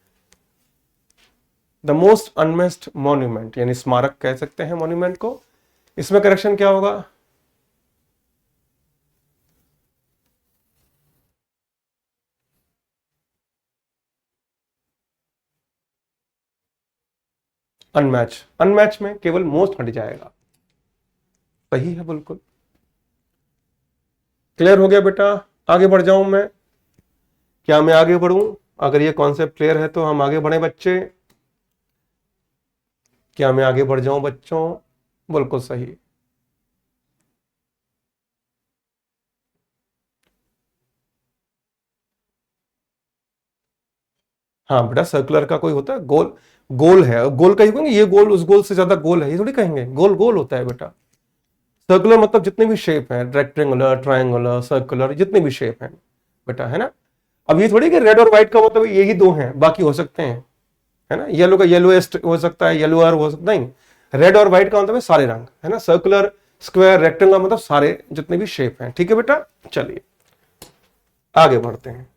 द मोस्ट अनमैच्ड मॉन्यूमेंट यानी स्मारक कह सकते हैं मॉन्यूमेंट को, इसमें करेक्शन क्या होगा? अनमैच, अनमैच में केवल मोस्ट हट जाएगा। सही है बिल्कुल। क्लियर हो गया बेटा? आगे बढ़ जाऊं मैं? क्या मैं आगे बढ़ूं? अगर ये कॉन्सेप्ट क्लियर है तो हम आगे बढ़े बच्चे। क्या मैं आगे बढ़ जाऊं बच्चों? बिल्कुल सही। हाँ बेटा, सर्कुलर का कोई होता है गोल, गोल है, गोल का ही कहेंगे ये गोल उस गोल से ज्यादा गोल है, ये थोड़ी कहेंगे। गोल गोल होता है बेटा। सर्कुलर मतलब जितने भी शेप है, रेक्टेंगुलर, ट्रायंगुलर, सर्कुलर, जितने भी शेप हैं बेटा, है ना। अब ये थोड़ी कि रेड और व्हाइट का मतलब यही दो हैं, बाकी हो सकते हैं, है ना। येलो का येलोएस्ट हो सकता है, येलोअर हो सकता नहीं। रेड और व्हाइट का मतलब है सारे रंग, है ना। सर्कुलर, स्क्वायर, रेक्टेंगल मतलब सारे जितने भी शेप हैं। ठीक है बेटा, चलिए आगे बढ़ते हैं।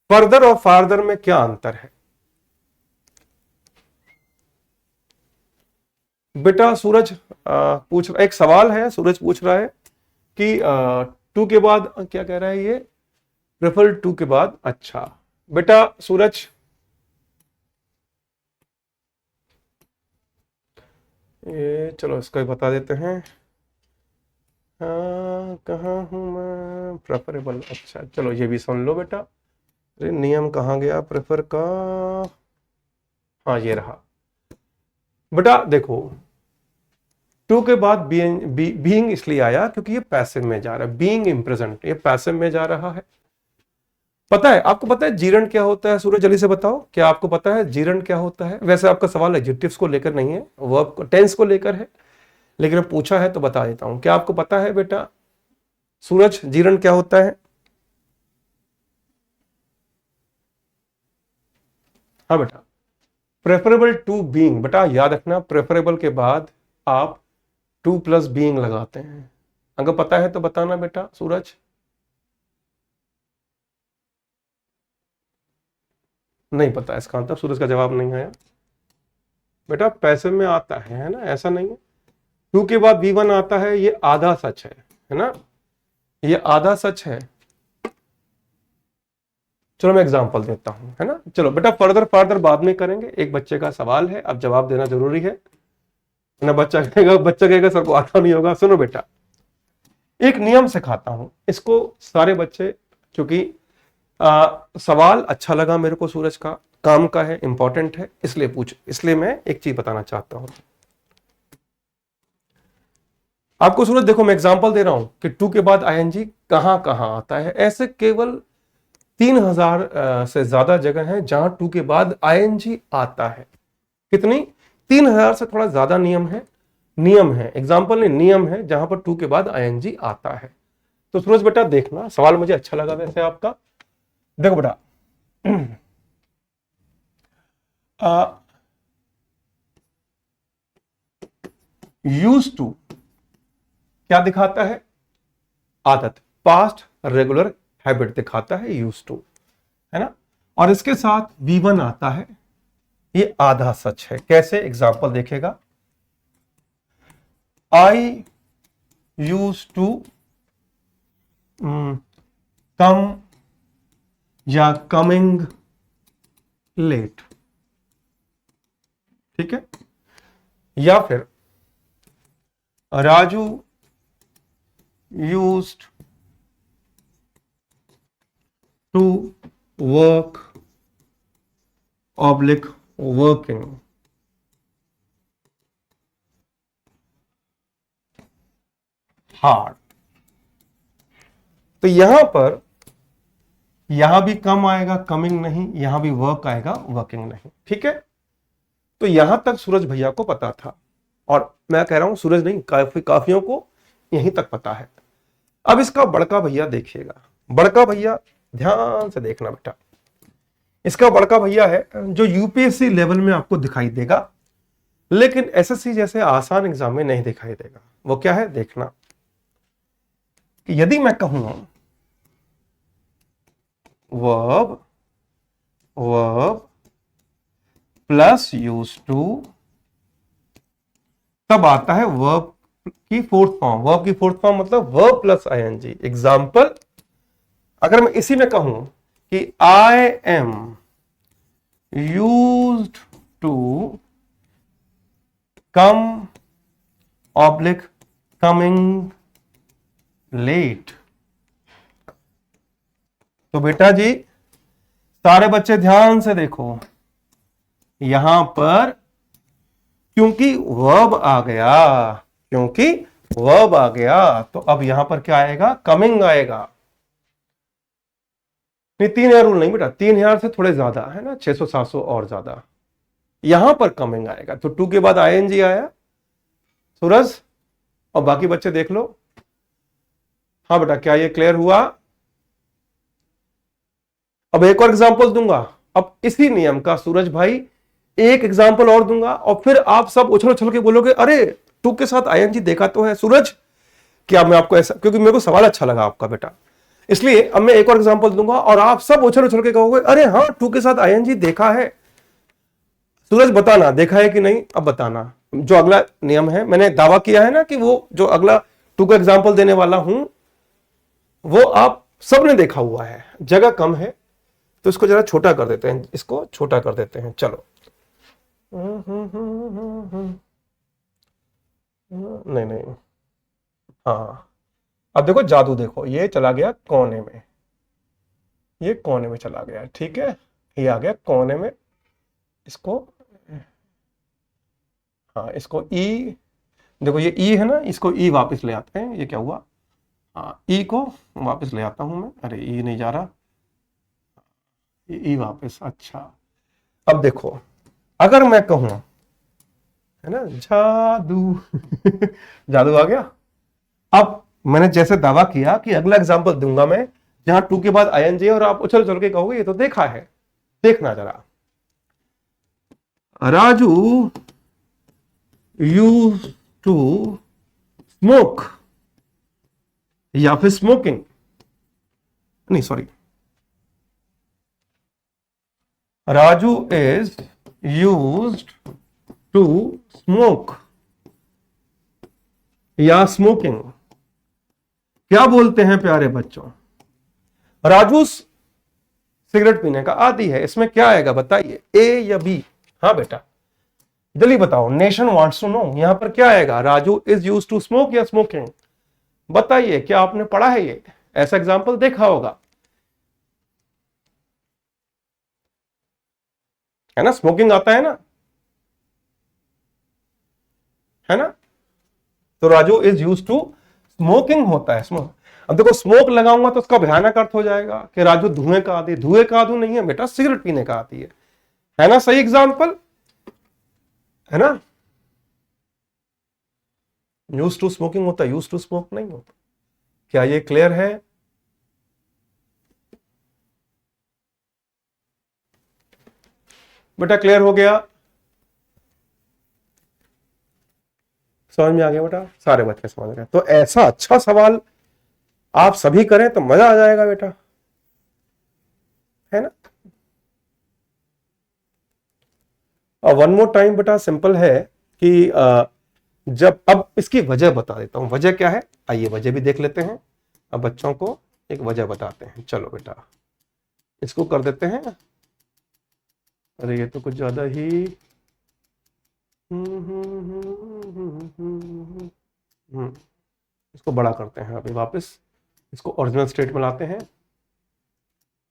फर्दर और फार्दर में क्या अंतर है बेटा? सूरज पूछ, एक सवाल है, सूरज पूछ रहा है कि टू के बाद क्या कह रहा है ये? प्रेफर टू के बाद। अच्छा बेटा सूरज, ये चलो इसको ही बता देते हैं। कहाँ हूं मैं? प्रेफरेबल, अच्छा चलो ये भी सुन लो बेटा। अरे नियम कहाँ गया प्रेफर का? हाँ ये रहा बेटा। देखो, टू के बाद बीइंग इसलिए आया क्योंकि ये पैसिव में जा रहा है। बीइंग इन प्रेजेंट, ये पैसिव में जा रहा है। पता है आपको, पता है जीरण क्या होता है? सूरज जल्दी से बताओ, क्या आपको पता है जीरण क्या होता है? वैसे आपका सवाल एडजेक्टिव्स को लेकर नहीं है, वर्ब को, टेंस को लेकर है, लेकिन पूछा है तो बता देता हूं। क्या आपको पता है बेटा सूरज, जीरण क्या होता है? हाँ बेटा, प्रेफरेबल टू बीइंग। बेटा याद रखना, प्रेफरेबल के बाद आप टू प्लस बीइंग लगाते हैं। अगर पता है तो बताना बेटा सूरज। नहीं पता, इसका मतलब सूरज का जवाब नहीं आया बेटा। पैसिव में आता है ना, ऐसा नहीं है। टू के बाद बी वन आता है, ये आधा सच है ना, ये आधा सच है। चलो मैं एग्जांपल देता हूं, है ना। चलो बेटा फर्दर फार्दर बाद में करेंगे, एक बच्चे का सवाल है, अब जवाब देना जरूरी है ना। बच्चा कहेगा सर को आता नहीं होगा। सुनो बेटा, एक नियम सिखाता हूं इसको, सारे बच्चे, क्योंकि सवाल अच्छा लगा मेरे को, सूरज का काम का है, इंपॉर्टेंट है, इसलिए मैं एक चीज बताना चाहता हूं आपको। सूरज देखो, मैं एग्जांपल दे रहा हूं कि टू के बाद आईएनजी कहां कहां आता है। ऐसे केवल 3000 से ज्यादा जगह हैं जहां टू के बाद आईएनजी आता है। कितनी? 3000 से थोड़ा ज्यादा नियम है, एग्जाम्पल नहीं, नियम है जहां पर टू के बाद आईएनजी आता है। तो सूरज बेटा देखना, सवाल मुझे अच्छा लगा वैसे आपका। देखो बेटा, यूज टू क्या दिखाता है? आदत, पास्ट रेगुलर हैबिट दिखाता है यूज टू, है ना। और इसके साथ V1 आता है, ये आधा सच है। कैसे? एग्जाम्पल देखेगा। आई यूज टू कम या कमिंग लेट, ठीक है। या फिर Raju used to work oblique working hard. तो यहां भी कम आएगा, कमिंग नहीं, यहां भी वर्क आएगा, वर्किंग नहीं, ठीक है। तो यहां तक सूरज भैया को पता था, और मैं कह रहा हूं सूरज नहीं, काफियों को यहीं तक पता है। अब इसका बड़का भैया देखिएगा, बड़का भैया ध्यान से देखना बेटा। इसका बड़का भैया है जो यूपीएससी लेवल में आपको दिखाई देगा, लेकिन एसएससी जैसे आसान एग्जाम में नहीं दिखाई देगा। वो क्या है देखना, कि यदि मैं कहूं वर्ब प्लस यूज टू, तब आता है वर्ब की फोर्थ फॉर्म। वर्ब की फोर्थ फॉर्म मतलब वर्ब प्लस आईएनजी। एग्जाम्पल, अगर मैं इसी में कहूं कि I am used to come oblique coming late. तो बेटा जी सारे बच्चे ध्यान से देखो, यहां पर क्योंकि वर्ब आ गया, क्योंकि वर्ब आ गया तो अब यहां पर क्या आएगा, कमिंग आएगा। नहीं 3000 रूल नहीं बेटा, 3000 से थोड़े ज्यादा है ना, 600-700 और ज्यादा, यहां पर कमिंग आएगा। तो टू के बाद आईएनजी आया सूरज, और बाकी बच्चे देख लो। हाँ बेटा क्या ये क्लियर हुआ? अब एक और एग्जांपल दूंगा, अब इसी नियम का सूरज भाई एक एग्जांपल और दूंगा, और फिर आप सब उछल उछल के बोलोगे अरे टू के साथ आईएनजी देखा तो है सूरज। क्या मैं आपको ऐसा, क्योंकि मेरे को सवाल अच्छा लगा आपका बेटा, इसलिए अब मैं एक और एग्जांपल दूंगा और आप सब उछल उछल के कहोगे अरे हाँ टू के साथ आईएनजी देखा है। सूरज बताना देखा है कि नहीं, अब बताना। जो अगला नियम है, मैंने दावा किया है ना कि वो जो अगला टू का एग्जांपल देने वाला हूं वो आप सबने देखा हुआ है, जगह कम है तो इसको जरा छोटा कर देते हैं, इसको छोटा कर देते हैं। चलो नहीं नहीं, हाँ अब देखो जादू देखो, ये चला गया कोने में, ये कोने में चला गया, ठीक है, ये आ गया कोने में, इसको हाँ इसको ई, देखो ये ई है ना, इसको ई वापस ले आते हैं। ये क्या हुआ, हाँ ई को वापस ले आता हूं मैं, अरे ई नहीं जा रहा, ई वापस, अच्छा अब देखो अगर मैं कहूं है ना जादू जादू आ गया। अब मैंने जैसे दावा किया कि अगला एग्जांपल दूंगा मैं जहां टू के बाद आईएनजी, और आप उछल उछल के कहोगे ये तो देखा है। देखना जरा, राजू यूज्ड टू स्मोक, या फिर स्मोकिंग, नहीं sorry, Raju is used to smoke या स्मोकिंग। क्या बोलते हैं प्यारे बच्चों, राजू सिगरेट पीने का आदी है, इसमें क्या आएगा बताइए, ए या बी? हाँ बेटा जल्दी बताओ, नेशन वांट्स टू नो, यहां पर क्या आएगा, Raju is use to smoke या स्मोकिंग? बताइए, क्या आपने पढ़ा है ये, ऐसा एग्जाम्पल देखा होगा है ना, स्मोकिंग आता है ना, है ना, तो Raju is use to smoking होता है, स्मोक। अब देखो स्मोक लगाऊंगा तो उसका भयानक अर्थ हो जाएगा कि राजू धुएं का आदी, धुएं का आदू नहीं है बेटा, सिगरेट पीने का आदी है ना, सही एग्जाम्पल है ना। यूज टू स्मोकिंग होता है, यूज टू स्मोक नहीं होता। क्या ये क्लियर है? बेटा क्लियर हो गया, समझ में आ गया बेटा, सारे बच्चे समझ रहे हैं। तो ऐसा अच्छा सवाल आप सभी करें तो मजा आ जाएगा बेटा, है ना। और वन मोर टाइम बेटा सिंपल है कि जब, अब इसकी वजह बता देता हूं, वजह क्या है, आइए वजह भी देख लेते हैं। अब बच्चों को एक वजह बताते हैं, चलो बेटा इसको कर देते हैं, अरे ये तो कुछ ज्यादा ही इसको बड़ा करते हैं अभी वापस, इसको ओरिजिनल स्टेट में लाते हैं।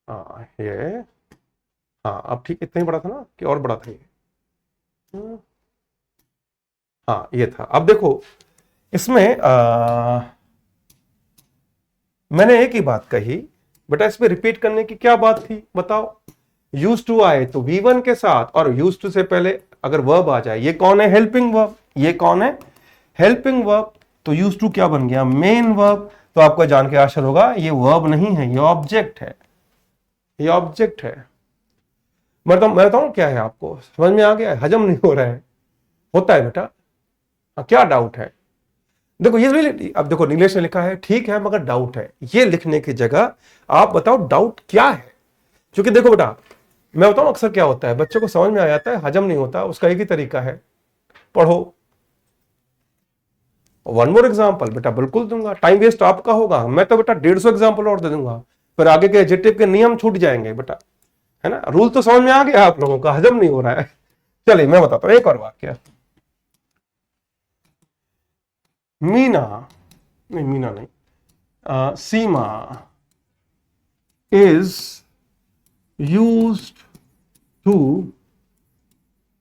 हाँ ये, हाँ अब ठीक, इतना ही बड़ा था ना कि और बड़ा था ये, हाँ ये था। अब देखो इसमें मैंने एक ही बात कही बेटा, इसमें रिपीट करने की क्या बात थी बताओ। यूज टू आए तो V1 के साथ, और यूज टू से पहले अगर वर्ब आ जाए, ये कौन है, हेल्पिंग वर्ब, ये कौन है, हेल्पिंग वर्ब, तो यूज टू क्या बन गया, मेन वर्ब। तो आपको जान के आश्चर्य होगा ये वर्ब नहीं है, ये ऑब्जेक्ट है, ये ऑब्जेक्ट है। मैं बताऊं क्या है, आपको समझ में आ गया है, हजम नहीं हो रहा है, होता है बेटा, क्या डाउट है? देखो ये, अब देखो नीलेश ने लिखा है ठीक है मगर डाउट है, ये लिखने की जगह आप बताओ डाउट क्या है। क्योंकि देखो बेटा मैं बताऊं अक्सर क्या होता है, बच्चों को समझ में आ जाता है, हजम नहीं होता, उसका एक ही तरीका है, पढ़ो। वन मोर एग्जाम्पल बेटा बिल्कुल दूंगा, टाइम वेस्ट आपका होगा, मैं तो बेटा 150 एग्जाम्पल और दे दूंगा, फिर आगे के एडजेक्टिव के नियम छूट जाएंगे बेटा, है ना। रूल तो समझ में आ गया आप लोगों का, हजम नहीं हो रहा है। चलिए मैं बताता हूं एक और वाक्य, मीना, नहीं मीना नहीं, सीमा is used to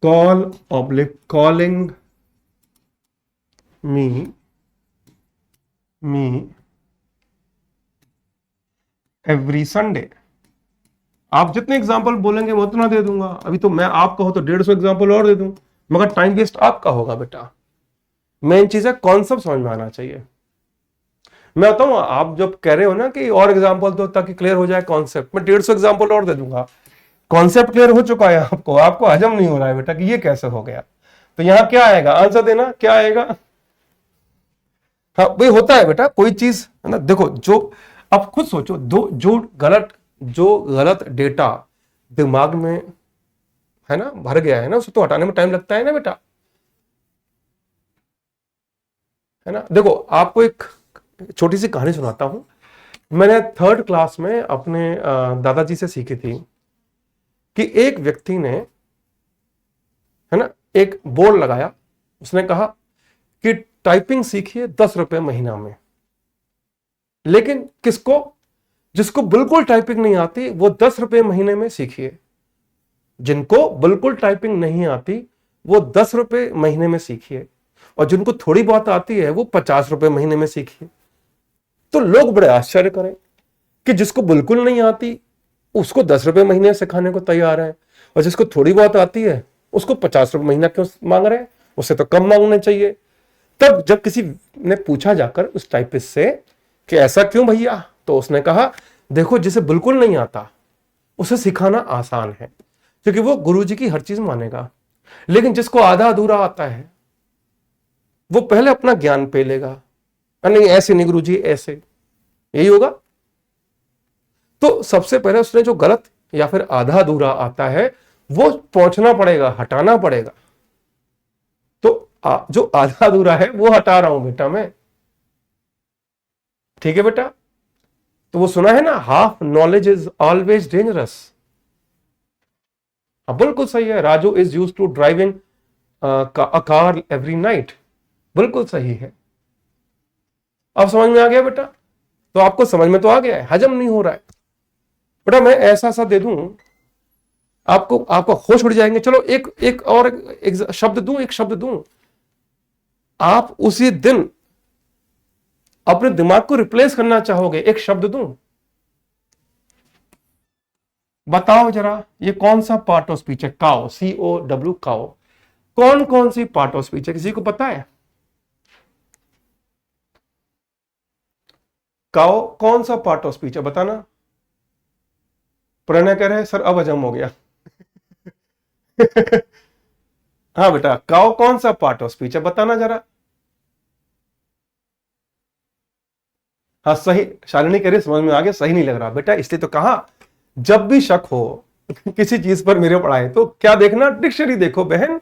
calling me every Sunday। आप जितने एग्जाम्पल बोलेंगे मैं उतना दे दूंगा। अभी तो मैं आप कहो तो 150 एग्जाम्पल और दे दूं, मगर टाइम वेस्ट आपका होगा बेटा। मेन चीज है कॉन्सेप्ट समझ में आना चाहिए। मैं बताऊं, आप जब कह रहे हो ना कि और एग्जाम्पल दो ताकि क्लियर हो जाए कॉन्सेप्ट, मैं 150 एग्जाम्पल और दे दूंगा। कॉन्सेप्ट क्लियर हो चुका है आपको हजम नहीं हो रहा है बेटा कि ये कैसे हो गया। तो यहां क्या आएगा, आंसर देना क्या आएगा। हाँ भाई होता है बेटा, कोई चीज है ना, देखो जो आप खुद सोचो, दो जो गलत डेटा दिमाग में है ना भर गया है ना, उसे तो हटाने में टाइम लगता है ना बेटा, है ना। देखो आपको एक छोटी सी कहानी सुनाता हूं। मैंने 3rd क्लास में अपने दादाजी से सीखी थी कि एक व्यक्ति ने है ना एक बोर्ड लगाया, उसने कहा कि टाइपिंग सीखिए 10 रुपए महीना में। लेकिन किसको, जिसको बिल्कुल टाइपिंग नहीं आती वो 10 रुपए महीने में सीखिए, जिनको बिल्कुल टाइपिंग नहीं आती वो 10 रुपए महीने में सीखिए, और जिनको थोड़ी बहुत आती है वो 50 रुपए महीने में सीखिए। तो लोग बड़े आश्चर्य करें कि जिसको बिल्कुल नहीं आती उसको 10 रुपए महीने सिखाने को तैयार है, और जिसको थोड़ी बहुत आती है उसको 50 रुपए महीना क्यों मांग रहे हैं, उससे तो कम मांगने चाहिए। तब जब किसी ने पूछा जाकर उस टाइपिस्ट से कि ऐसा क्यों भैया, तो उसने कहा देखो जिसे बिल्कुल नहीं आता उसे सिखाना आसान है क्योंकि वो गुरुजी की हर चीज मानेगा, लेकिन जिसको आधा अधूरा आता है वो पहले अपना ज्ञान पे लेगा, नहीं ऐसे नहीं गुरुजी ऐसे, यही होगा। तो सबसे पहले उसने जो गलत या फिर आधा अधूरा आता है वो पहुंचना पड़ेगा, हटाना पड़ेगा। तो जो आधा अधूरा है वो हटा रहा हूं बेटा मैं, ठीक है बेटा। तो वो सुना है ना, half knowledge is always dangerous. बिल्कुल सही है। Raju is use to driving a car every night, बिल्कुल सही है। अब समझ में आ गया बेटा, तो आपको समझ में तो आ गया है, हजम नहीं हो रहा है बेटा। मैं ऐसा सा दे दूं आपको होश उड़ जाएंगे। चलो एक और एक शब्द दूं, आप उसी दिन अपने दिमाग को रिप्लेस करना चाहोगे, एक शब्द दूं, बताओ जरा ये कौन सा पार्ट ऑफ स्पीच है। काओ, COW, काओ, कौन कौन सी पार्ट ऑफ स्पीच है, किसी को पता है। काओ कौन सा पार्ट ऑफ स्पीच है बताना। प्रणय कह रहे हैं सर अब हजम हो गया। हाँ बेटा, काओ कौन सा पार्ट ऑफ स्पीच है बताना जरा। हाँ सही, शालिनी कह रही समझ में आ गया, सही नहीं लग रहा बेटा, इसलिए तो कहा जब भी शक हो किसी चीज पर मेरे पढ़ाए तो क्या देखना, डिक्शनरी देखो बहन।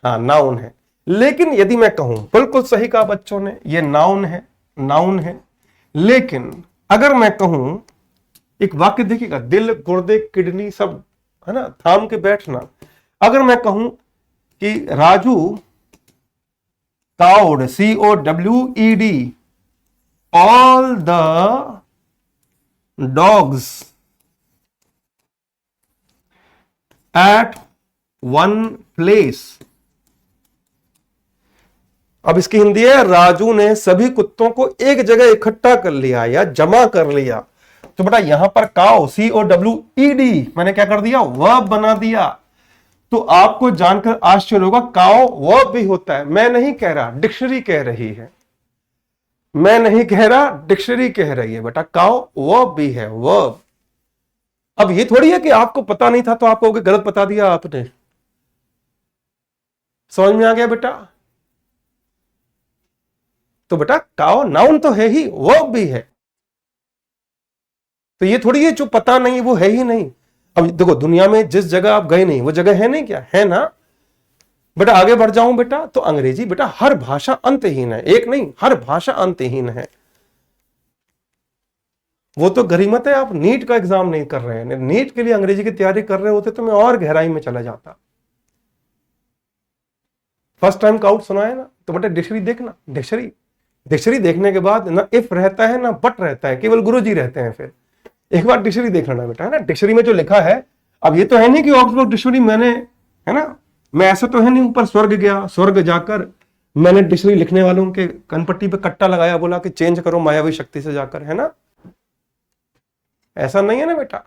हाँ नाउन है, लेकिन यदि मैं कहूं, बिल्कुल सही कहा बच्चों ने, ये नाउन है। लेकिन अगर मैं कहूं, एक वाक्य देखिएगा, दिल गुर्दे किडनी सब है ना थाम के बैठना। अगर मैं कहूं कि Raju cowed, COWED all the dogs at one place. अब इसकी हिंदी है, राजू ने सभी कुत्तों को एक जगह इकट्ठा कर लिया या जमा कर लिया। तो बेटा यहां पर काओ, COWED मैंने क्या कर दिया, वर्ब बना दिया। तो आपको जानकर आश्चर्य होगा, काओ वर्ब भी होता है। मैं नहीं कह रहा, डिक्शनरी कह रही है, मैं नहीं कह रहा, डिक्शनरी कह रही है बेटा, काओ वर्ब भी है, वर्ब। अब ये थोड़ी है कि आपको पता नहीं था तो आप कहोगे गलत बता दिया आपने। समझ में आ गया बेटा। तो बेटा काओ नाउन तो है ही, वर्ब भी है। तो ये थोड़ी है जो पता नहीं वो है ही नहीं। अब देखो दुनिया में जिस जगह आप गए नहीं वो जगह है नहीं क्या, है ना बेटा। आगे बढ़ जाऊं बेटा, तो अंग्रेजी बेटा हर भाषा अंतहीन है, एक नहीं हर भाषा अंतहीन है। वो तो गरीमत है आप नीट का एग्जाम नहीं कर रहे हैं, नीट के लिए अंग्रेजी की तैयारी कर रहे होते तो मैं और गहराई में चला जाता। फर्स्ट टाइम काउट सुना है ना, तो बेटा डिक्शनरी देखना, डिक्शनरी डिक्शनरी देखने के बाद ना इफ रहता है ना बट रहता है, केवल गुरुजी रहते हैं। फिर एक बार डिक्शनरी देख लेना बेटा, है ना। डिक्शनरी में जो लिखा है, अब ये तो है नहीं कि ऑक्सफोर्ड डिक्शनरी मैंने, है ना, मैं ऐसा तो है नहीं ऊपर स्वर्ग गया, स्वर्ग जाकर मैंने डिक्शनरी लिखने वालों के कनपट्टी पे कट्टा लगाया, बोला कि चेंज करो मायावी शक्ति से जाकर, है ना। ऐसा नहीं है ना बेटा।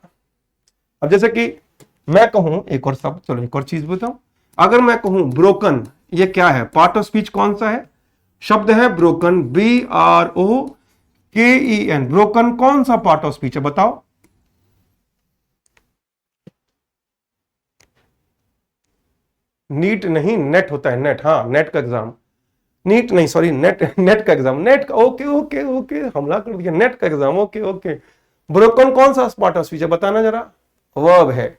अब जैसे कि मैं कहूं एक और शब्द, चलो एक और चीज बताऊं, अगर मैं कहूं ब्रोकन, ये क्या है, पार्ट ऑफ स्पीच कौन सा है, शब्द है ब्रोकन, BROKEN। ब्रोकन कौन सा पार्ट ऑफ स्पीच है बताओ। नीट नहीं, नेट होता है, नेट, हाँ नेट का एग्जाम, नीट नहीं सॉरी, नेट, नेट का एग्जाम, नेट का, ओके ओके ओके, हमला कर दिया, नेट का एग्जाम, ओके ओके। ब्रोकन कौन सा पार्ट ऑफ स्पीच है बताना जरा। वर्ब है,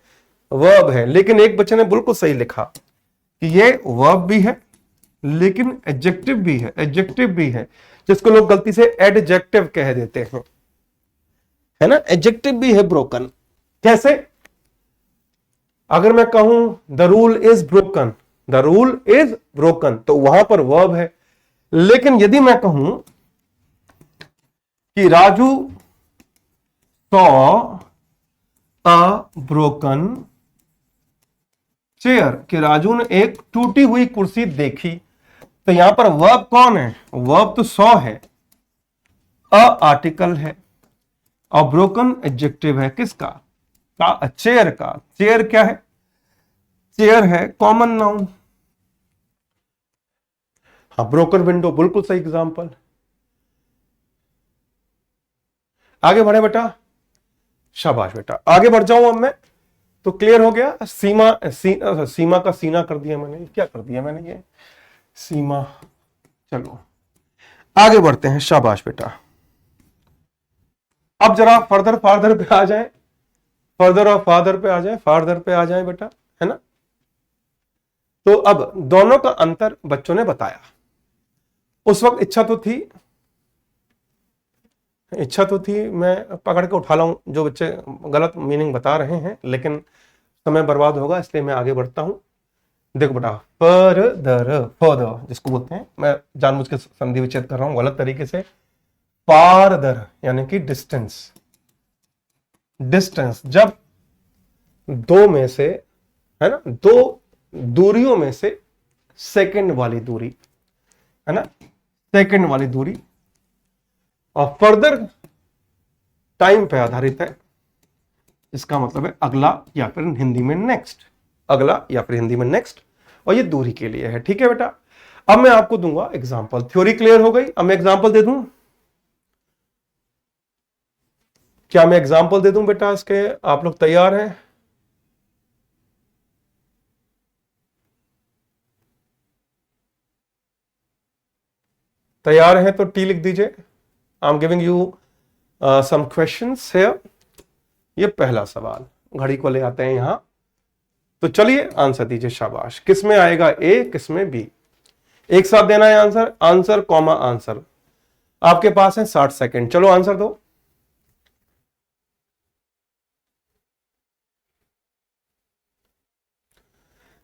वर्ब है, लेकिन एक बच्चे ने बिल्कुल सही लिखा कि ये वर्ब भी है लेकिन एडजेक्टिव भी है, एडजेक्टिव भी है, जिसको लोग गलती से एडजेक्टिव कह देते हैं, है ना। एडजेक्टिव भी है ब्रोकन। कैसे, अगर मैं कहूं the rule is broken, the rule is broken, तो वहां पर वर्ब है। लेकिन यदि मैं कहूं कि Raju saw a broken chair, कि राजू ने एक टूटी हुई कुर्सी देखी, तो यहां पर वर्ब कौन है, वर्ब तो सॉ है, अ आर्टिकल है, और ब्रोकन एडजेक्टिव है किसका, का, चेयर का। चेयर क्या है, चेयर है कॉमन नाउन। हाँ, ब्रोकन विंडो बिल्कुल सही एग्जांपल। आगे बढ़े बेटा, शाबाश बेटा, आगे बढ़ जाऊं अब मैं, तो क्लियर हो गया। सीमा, सीमा का सीना कर दिया मैंने, क्या कर दिया मैंने, ये सीमा। चलो आगे बढ़ते हैं, शाबाश बेटा। अब जरा फर्दर फादर पे आ जाए, फर्दर और फादर पे आ जाए, फादर पे आ जाए बेटा, है ना। तो अब दोनों का अंतर बच्चों ने बताया। उस वक्त इच्छा तो थी, इच्छा तो थी मैं पकड़ के उठा लाऊं जो बच्चे गलत मीनिंग बता रहे हैं, लेकिन समय बर्बाद होगा, इसलिए मैं आगे बढ़ता हूं। देखो बेटा, फर्दर, फर्दर जिसको बोलते हैं, मैं जानबूझ के संधि विच्छेद कर रहा हूं गलत तरीके से, फारदर यानी कि डिस्टेंस। डिस्टेंस जब दो में से, है ना, दो दूरियों में से सेकंड वाली दूरी, है ना, सेकंड वाली दूरी, और फर्दर टाइम पे आधारित है, इसका मतलब है अगला या फिर हिंदी में नेक्स्ट, अगला या फिर हिंदी में नेक्स्ट, और ये दूरी के लिए है। ठीक है बेटा, अब मैं आपको दूंगा एग्जांपल। थ्योरी क्लियर हो गई, अब मैं एग्जांपल दे दूं, क्या मैं एग्जांपल दे दूं बेटा इसके, आप लोग तैयार हैं। तैयार हैं तो टी लिख दीजिए। I am giving you some questions here. ये पहला सवाल, घड़ी को ले आते हैं यहां, तो चलिए आंसर दीजिए, शाबाश। किस में आएगा ए, किस में बी, एक साथ देना है आंसर, आंसर कॉमा आंसर। आपके पास है 60 सेकंड, चलो आंसर दो।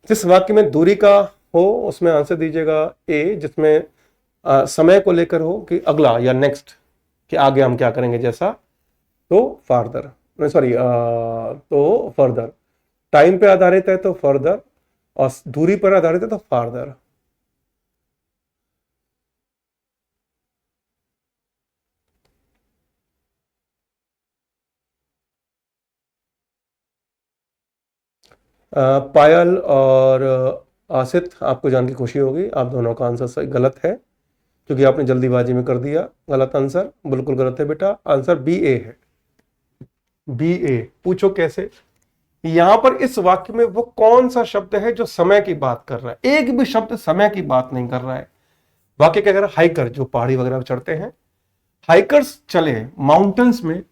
जिस वाक्य में दूरी का हो उसमें आंसर दीजिएगा ए, जिसमें समय को लेकर हो कि अगला या नेक्स्ट, कि आगे हम क्या करेंगे जैसा, तो फार्दर, सॉरी तो फर्दर, टाइम पे आधारित है तो फर्दर, और दूरी पर आधारित है तो फार्दर। पायल और आसित, आपको जान की खुशी होगी, आप दोनों का आंसर सही गलत है, क्योंकि आपने जल्दीबाजी में कर दिया गलत आंसर, बिल्कुल गलत है बेटा। आंसर बी ए है, बी ए। पूछो कैसे, यहां पर इस वाक्य में वो कौन सा शब्द है जो समय की बात कर रहा है, एक भी शब्द समय की बात नहीं कर रहा है। वाक्य क्या कह रहा है, हाइकर जो पहाड़ी वगैरह चढ़ते हैं, हाइकर्स चले माउंटेन्स में,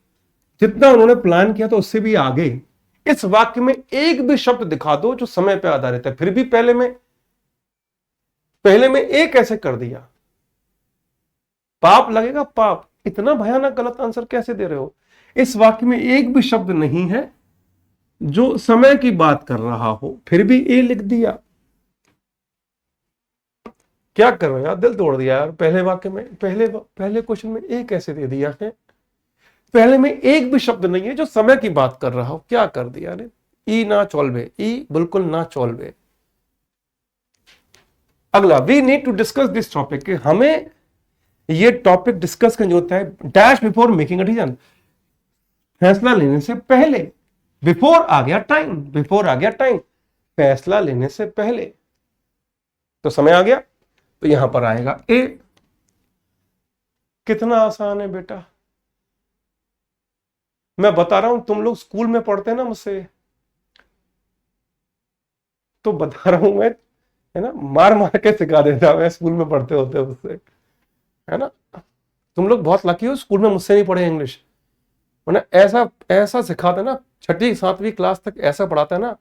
जितना उन्होंने प्लान किया था उससे भी आगे। इस वाक्य में एक भी शब्द दिखा दो जो समय पर आधारित है, फिर भी पहले में एक कैसे कर दिया, पाप लगेगा पाप। इतना भयानक गलत आंसर कैसे दे रहे हो। इस वाक्य में एक भी शब्द नहीं है जो समय की बात कर रहा हो, फिर भी ए लिख दिया। क्या कर रहे हो यार, दिल तोड़ दिया यार। पहले वाक्य में, पहले क्वेश्चन में ए कैसे दे दिया है, पहले में एक भी शब्द नहीं है जो समय की बात कर रहा हो, क्या कर दिया ने। ई ना चॉल्वे, ई बिल्कुल ना चॉल्वे। अगला, we need to discuss this topic, हमें ये टॉपिक डिस्कस करना होता है dash before making a decision, फैसला लेने से पहले। बिफोर आ गया टाइम, बिफोर आ गया टाइम, फैसला लेने से पहले, तो समय आ गया, तो यहां पर आएगा ए। कितना आसान है बेटा, मैं बता रहा हूं, तुम लोग स्कूल में पढ़ते हैं ना मुझसे, तो बता रहा हूं मैं, है ना, मार मार के सिखा देता मैं स्कूल में पढ़ते होते मुझसे, है ना। तुम लोग बहुत लकी हो, स्कूल में मुझसे नहीं पढ़े इंग्लिश, वरना ऐसा ऐसा सिखाता ना, छठी सातवीं क्लास तक ऐसा पढ़ाता है ना,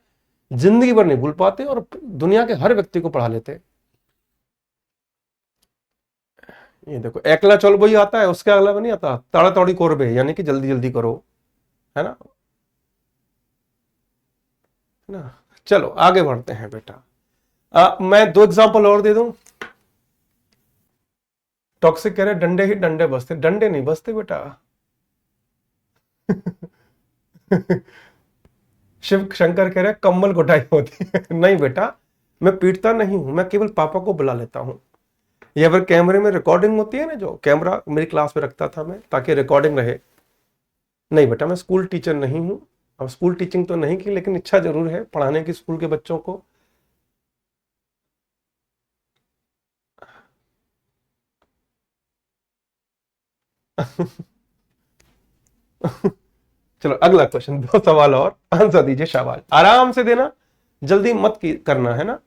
जिंदगी भर नहीं भूल पाते और दुनिया के हर व्यक्ति को पढ़ा लेते। ये देखो, एकला चल वही आता है, उसके अगला नहीं आता, ताड़ा तौड़ी कोरबे, यानी कि जल्दी जल्दी करो, है ना। ना, चलो आगे बढ़ते हैं बेटा। मैं दो एग्जांपल और दे दूं। टॉक्सिक कह रहे डंडे ही डंडे बसते, डंडे नहीं बसते बेटा। शिव शंकर कह रहे कम्बल घुटाई होती है। नहीं बेटा, मैं पीटता नहीं हूं, मैं केवल पापा को बुला लेता हूं, या फिर कैमरे में रिकॉर्डिंग होती है ना, जो कैमरा मेरी क्लास में रखता था मैं ताकि रिकॉर्डिंग रहे। नहीं बेटा, मैं स्कूल टीचर नहीं हूं। अब स्कूल टीचिंग तो नहीं की, लेकिन इच्छा जरूर है पढ़ाने की स्कूल के बच्चों को। चलो अगला क्वेश्चन, दो सवाल और आंसर दीजिए, शाबाश, आराम से देना, जल्दी मत करना, है ना।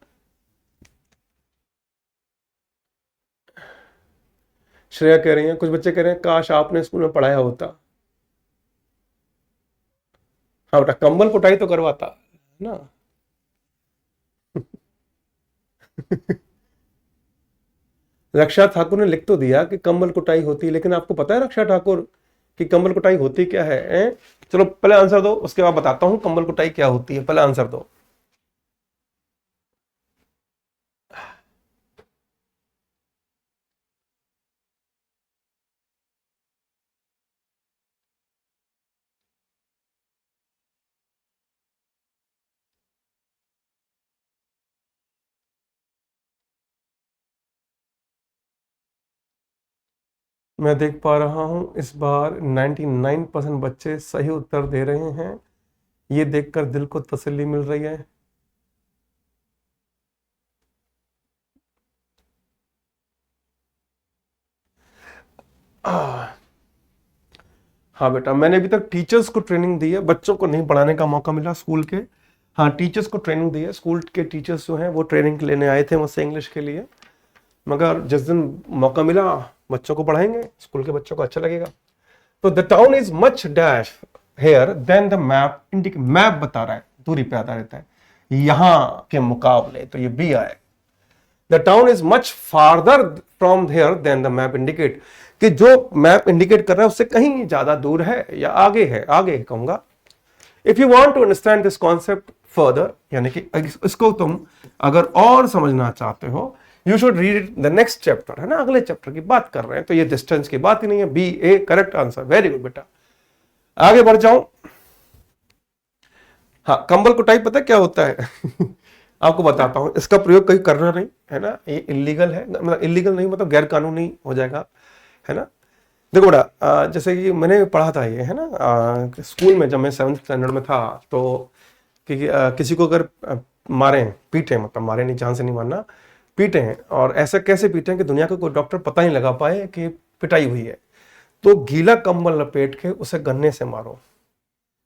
श्रेया कह रही है, कुछ बच्चे कह रहे हैं काश आपने स्कूल में पढ़ाया होता। हाँ बेटा, कंबल कुटाई तो करवाता, है ना। रक्षा ठाकुर ने लिख तो दिया कि कंबल कुटाई होती है, लेकिन आपको पता है रक्षा ठाकुर कि कंबल कुटाई होती क्या है? चलो पहले आंसर दो, उसके बाद बताता हूं कंबल कुटाई क्या होती है, पहले आंसर दो। मैं देख पा रहा हूं इस बार 99% बच्चे सही उत्तर दे रहे हैं, ये देखकर दिल को तसल्ली मिल रही है। हाँ बेटा, मैंने अभी तक टीचर्स को ट्रेनिंग दी है, बच्चों को नहीं पढ़ाने का मौका मिला स्कूल के। हाँ, टीचर्स को ट्रेनिंग दी है, स्कूल के टीचर्स जो हैं वो ट्रेनिंग लेने आए थे मुझसे इंग्लिश के लिए, मगर जिस दिन मौका मिला बच्चों को पढ़ाएंगे, स्कूल के बच्चों को अच्छा लगेगा। तो the town is much dash here than the map indicate, map बता रहा है दूरी पे आता रहता है, यहां के मुकाबले, तो ये बी आए। The town is much farther from here than the map indicate, कि जो मैप इंडिकेट कर रहा है उससे कहीं ज्यादा दूर है या आगे है, आगे कहूंगा। If you want to understand this concept further, यानी कि इसको तुम अगर और समझना चाहते हो, you should read the next chapter, है ना, अगले चैप्टर की बात कर रहे हैं, तो ये डिस्टेंस की बात ही नहीं है। B A correct answer, very good बेटा। आगे बढ़ जाऊं। हाँ, कंबल कुटाई पता क्या होता है? आपको बताता हूं, इसका प्रयोग कहीं करना नहीं, है ना, ये इलीगल है, मतलब इलीगल नहीं मतलब गैर कानूनी हो जाएगा, है ना। देखो बेटा, जैसे कि मैंने पढ़ा था ये, है ना, स्कूल में जब मैं 7th स्टैंडर्ड में था, तो किसी को अगर मारे, पीटे, मतलब मारे नहीं, जान से नहीं मारना, पीटे हैं, और ऐसा कैसे पीटे हैं कि दुनिया का कोई डॉक्टर पता नहीं लगा पाए कि पिटाई हुई है, तो गीला कंबल लपेट के उसे गन्ने से मारो,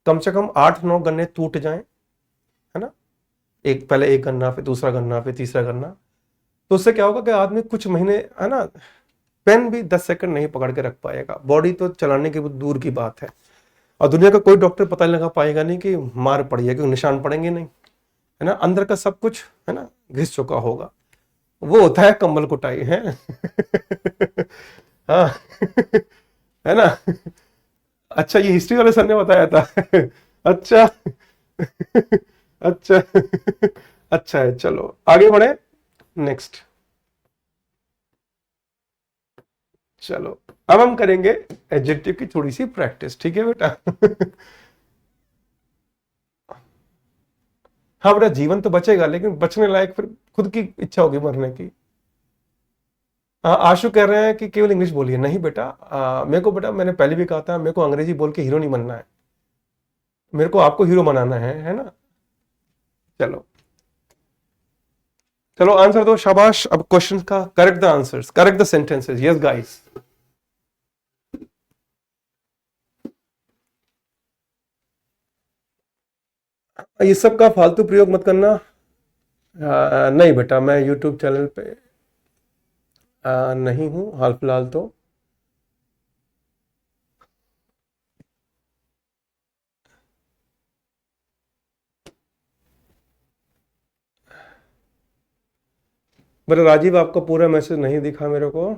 कम से कम 8-9 गन्ने टूट जाएं, है ना, एक पहले एक गन्ना, फिर दूसरा गन्ना, फिर तीसरा गन्ना, तो उससे क्या होगा कि आदमी कुछ महीने, है ना, पेन भी 10 सेकंड नहीं पकड़ के रख पाएगा, बॉडी तो चलाने की दूर की बात है, और दुनिया का कोई डॉक्टर पता नहीं लगा पाएगा नहीं कि मार पड़ी है, क्योंकि निशान पड़ेंगे नहीं, है ना, अंदर का सब कुछ, है ना, घिस चुका होगा। वो होता है कंबल कुटाई है। हाँ। है ना। अच्छा, ये हिस्ट्री वाले सर ने बताया था। अच्छा। अच्छा। अच्छा है, चलो आगे बढ़े, नेक्स्ट। चलो अब हम करेंगे एडजेक्टिव की थोड़ी सी प्रैक्टिस, ठीक है बेटा। हाँ बेटा, जीवन तो बचेगा लेकिन बचने लायक फिर खुद की इच्छा होगी मरने की। आशु कह रहे हैं कि केवल इंग्लिश बोलिए। नहीं बेटा, मेरे को बेटा, मैंने पहले भी कहा था, मेरे को अंग्रेजी बोल के हीरो नहीं बनना है, मेरे को आपको हीरो बनाना है ना। चलो चलो आंसर दो, शाबाश। अब क्वेश्चन का correct the answers, correct the sentences. Yes guys, ये सब का फालतू प्रयोग मत करना। नहीं बेटा, मैं यूट्यूब चैनल पे नहीं हूं हाल फिलहाल तो। मेरा राजीव, आपका पूरा मैसेज नहीं दिखा मेरे को।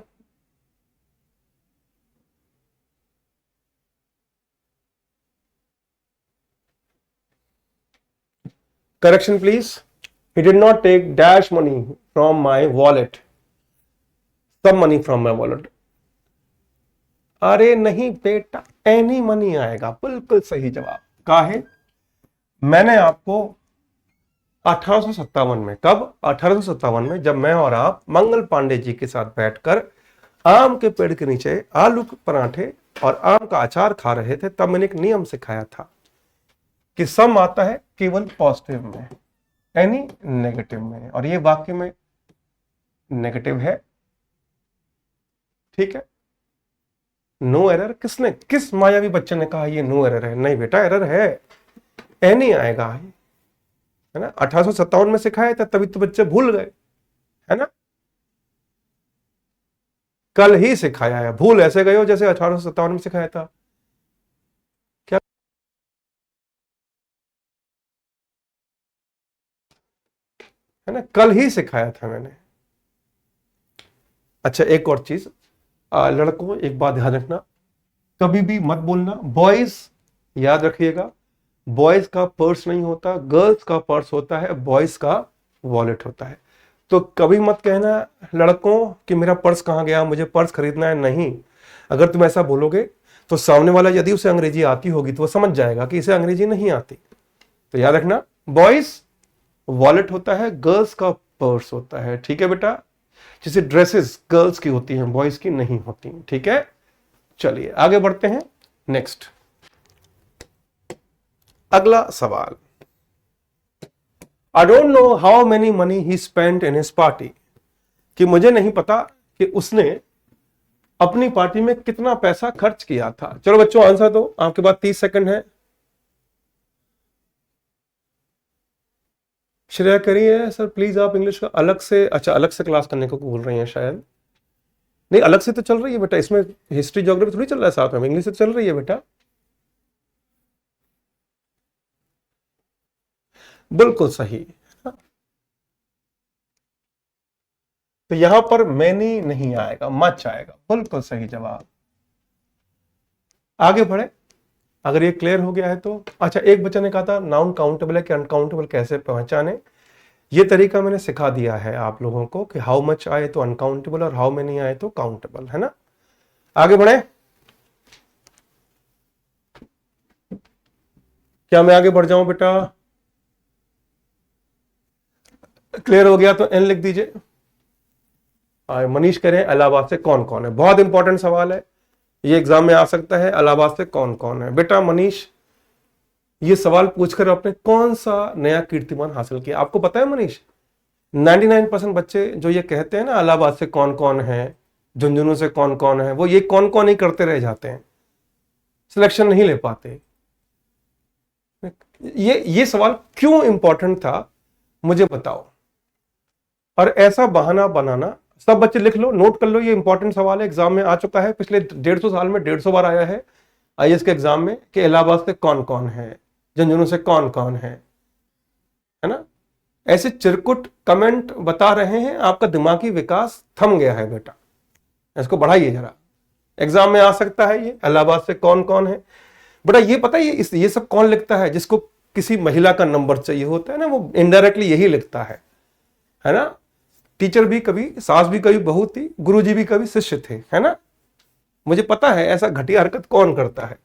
Correction please. He did not take dash money from my wallet, some money from my wallet. अरे नहीं बेटा, एनी मनी आएगा, बिल्कुल सही जवाब। का है, मैंने आपको 1857 में, कब 1857 में, जब मैं और आप मंगल पांडे जी के साथ बैठकर आम के पेड़ के नीचे आलू के पराठे और आम का अचार खा रहे थे, तब मैंने एक नियम सिखाया था कि सम आता है केवल पॉजिटिव में, एनी नेगेटिव में, और ये वाक्य में नेगेटिव है, ठीक है। नो एरर, किसने, किस मायावी बच्चे ने कहा ये नो एरर है? नहीं बेटा, एरर है, एनी आएगा, है ना। 1857 में सिखाया था, तभी तो बच्चे भूल गए, है ना। कल ही सिखाया है, भूल ऐसे गए हो जैसे 1857 में सिखाया था। क्या है ना, कल ही सिखाया था मैंने। अच्छा एक और चीज, लड़कों एक बात ध्यान रखना, कभी भी मत बोलना बॉयज, याद रखिएगा, बॉयज का पर्स नहीं होता, गर्ल्स का पर्स होता है, बॉयज का वॉलेट होता है। तो कभी मत कहना लड़कों कि मेरा पर्स कहां गया, मुझे पर्स खरीदना है, नहीं। अगर तुम ऐसा बोलोगे तो सामने वाला यदि उसे अंग्रेजी आती होगी तो वो समझ जाएगा कि इसे अंग्रेजी नहीं आती। तो याद रखना, बॉयज वॉलेट होता है, गर्ल्स का पर्स होता है, ठीक है बेटा। जैसे ड्रेसेस गर्ल्स की होती हैं, बॉयज की नहीं होती, ठीक है। चलिए आगे बढ़ते हैं, नेक्स्ट अगला सवाल। I don't know how many money he spent in his party, कि मुझे नहीं पता कि उसने अपनी पार्टी में कितना पैसा खर्च किया था। चलो बच्चों आंसर दो, आपके पास 30 सेकंड है। श्रेया करिए सर प्लीज, आप इंग्लिश का अलग से, अच्छा अलग से क्लास करने को बोल रही हैं शायद। नहीं अलग से तो चल रही है बेटा, इसमें हिस्ट्री ज्योग्राफी थोड़ी चल रहा है साथ में, इंग्लिश से चल रही है बेटा। बिल्कुल सही। तो यहां पर मैनी नहीं आएगा, मच आएगा, बिल्कुल सही जवाब। आगे बढ़े, अगर ये क्लियर हो गया है तो। अच्छा एक बच्चे ने कहा था नाउन काउंटेबल है कि अनकाउंटेबल कैसे पहचाने, ये तरीका मैंने सिखा दिया है आप लोगों को कि हाउ मच आए तो अनकाउंटेबल और हाउ मेनी आए तो काउंटेबल, है ना। आगे बढ़े, क्या मैं आगे बढ़ जाऊं बेटा? क्लियर हो गया तो एन लिख दीजिए। मनीष कह रहे हैं इलाहाबाद से कौन कौन है, बहुत इंपॉर्टेंट सवाल है, ये एग्जाम में आ सकता है। इलाहाबाद से कौन कौन है बेटा? मनीष ये सवाल पूछकर आपने कौन सा नया कीर्तिमान हासिल किया? आपको पता है मनीष, 99% बच्चे जो ये कहते हैं ना इलाहाबाद से कौन कौन है, झुंझुनू से कौन कौन है, वो ये कौन कौन ही करते रह जाते हैं, सिलेक्शन नहीं ले पाते। ये सवाल क्यों इंपॉर्टेंट था मुझे बताओ। और ऐसा बहाना बनाना, सब बच्चे लिख लो, नोट कर लो, ये इंपॉर्टेंट सवाल है, एग्जाम में आ चुका है, पिछले 150 साल में 150 बार आया है आईएएस के एग्जाम में कि इलाहाबाद से कौन कौन है, झुंझुनू से कौन कौन है ना। ऐसे चिरकुट कमेंट बता रहे हैं, आपका दिमागी विकास थम गया है बेटा, इसको बढ़ाइए जरा, एग्जाम में आ सकता है ये इलाहाबाद से कौन कौन है। बेटा ये पता है ये सब कौन लिखता है? जिसको किसी महिला का नंबर चाहिए होता है ना, वो इनडायरेक्टली यही लिखता है ना। टीचर भी कभी सास भी कभी बहू थी, गुरुजी भी कभी शिष्य थे, है ना। मुझे पता है ऐसा घटिया हरकत कौन करता है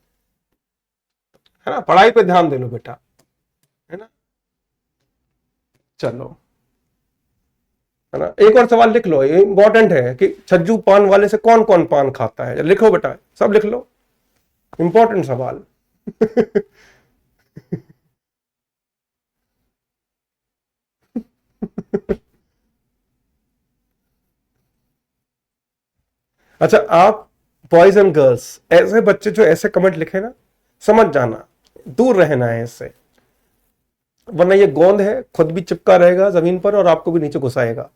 ना। पढ़ाई पे ध्यान दे लो बेटा, है ना। चलो, है ना। एक और सवाल लिख लो, ये इंपॉर्टेंट है कि छज्जू पान वाले से कौन कौन पान खाता है। लिखो बेटा, सब लिख लो, इंपॉर्टेंट सवाल। अच्छा, आप बॉयज एंड गर्ल्स, ऐसे बच्चे जो ऐसे कमेंट लिखे ना, समझ जाना दूर रहना है इससे, वरना ये गोंद है, खुद भी चिपका रहेगा जमीन पर और आपको भी नीचे घुसाएगा।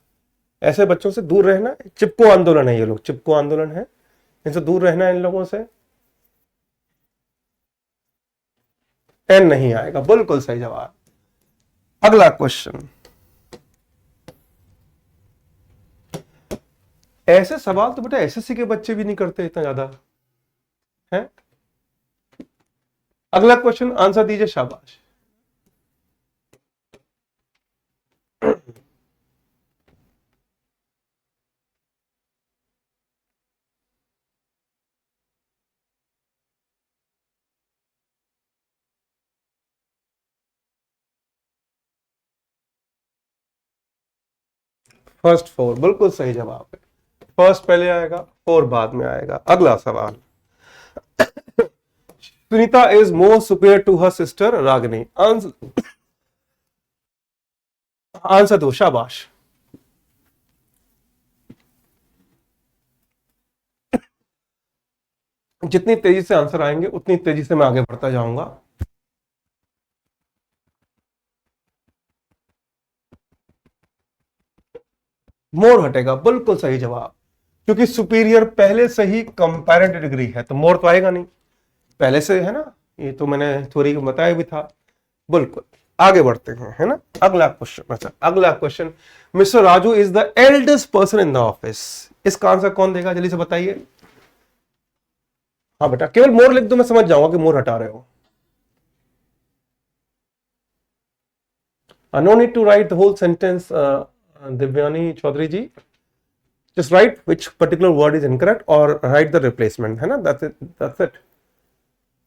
ऐसे बच्चों से दूर रहना। चिपको आंदोलन है ये लोग, चिपको आंदोलन है, इनसे दूर रहना है इन लोगों से। एन नहीं आएगा, बिल्कुल सही जवाब। अगला क्वेश्चन, ऐसे सवाल तो बेटा एसएससी के बच्चे भी नहीं करते इतना ज्यादा है। अगला क्वेश्चन आंसर दीजिए, शाबाश। फर्स्ट फोर, बिल्कुल सही जवाब है। फर्स्ट पहले आएगा, फोर बाद में आएगा। अगला सवाल, Sunita is more superior to her sister Ragini. Answer दो, शाबाश। जितनी तेजी से आंसर आएंगे उतनी तेजी से मैं आगे बढ़ता जाऊंगा। मोर हटेगा, बिल्कुल सही जवाब, क्योंकि सुपीरियर पहले से ही कंपैरेटिव डिग्री है तो मोर तो आएगा नहीं, पहले से है ना। ये तो मैंने थ्योरी में बताया भी था। बिल्कुल, आगे बढ़ते हैं, है ना। अगला क्वेश्चन, अच्छा अगला question, mister Raju is the eldest person in the office. इसका आंसर कौन देगा, जल्दी से बताइए। हाँ बेटा, केवल मोर लिख दो, मैं समझ जाऊंगा कि मोर हटा रहे हो। No need to write the whole sentence, Divyani Chaudhary ji. Just write which particular word is incorrect or write the replacement, है ना। That's it, that's it.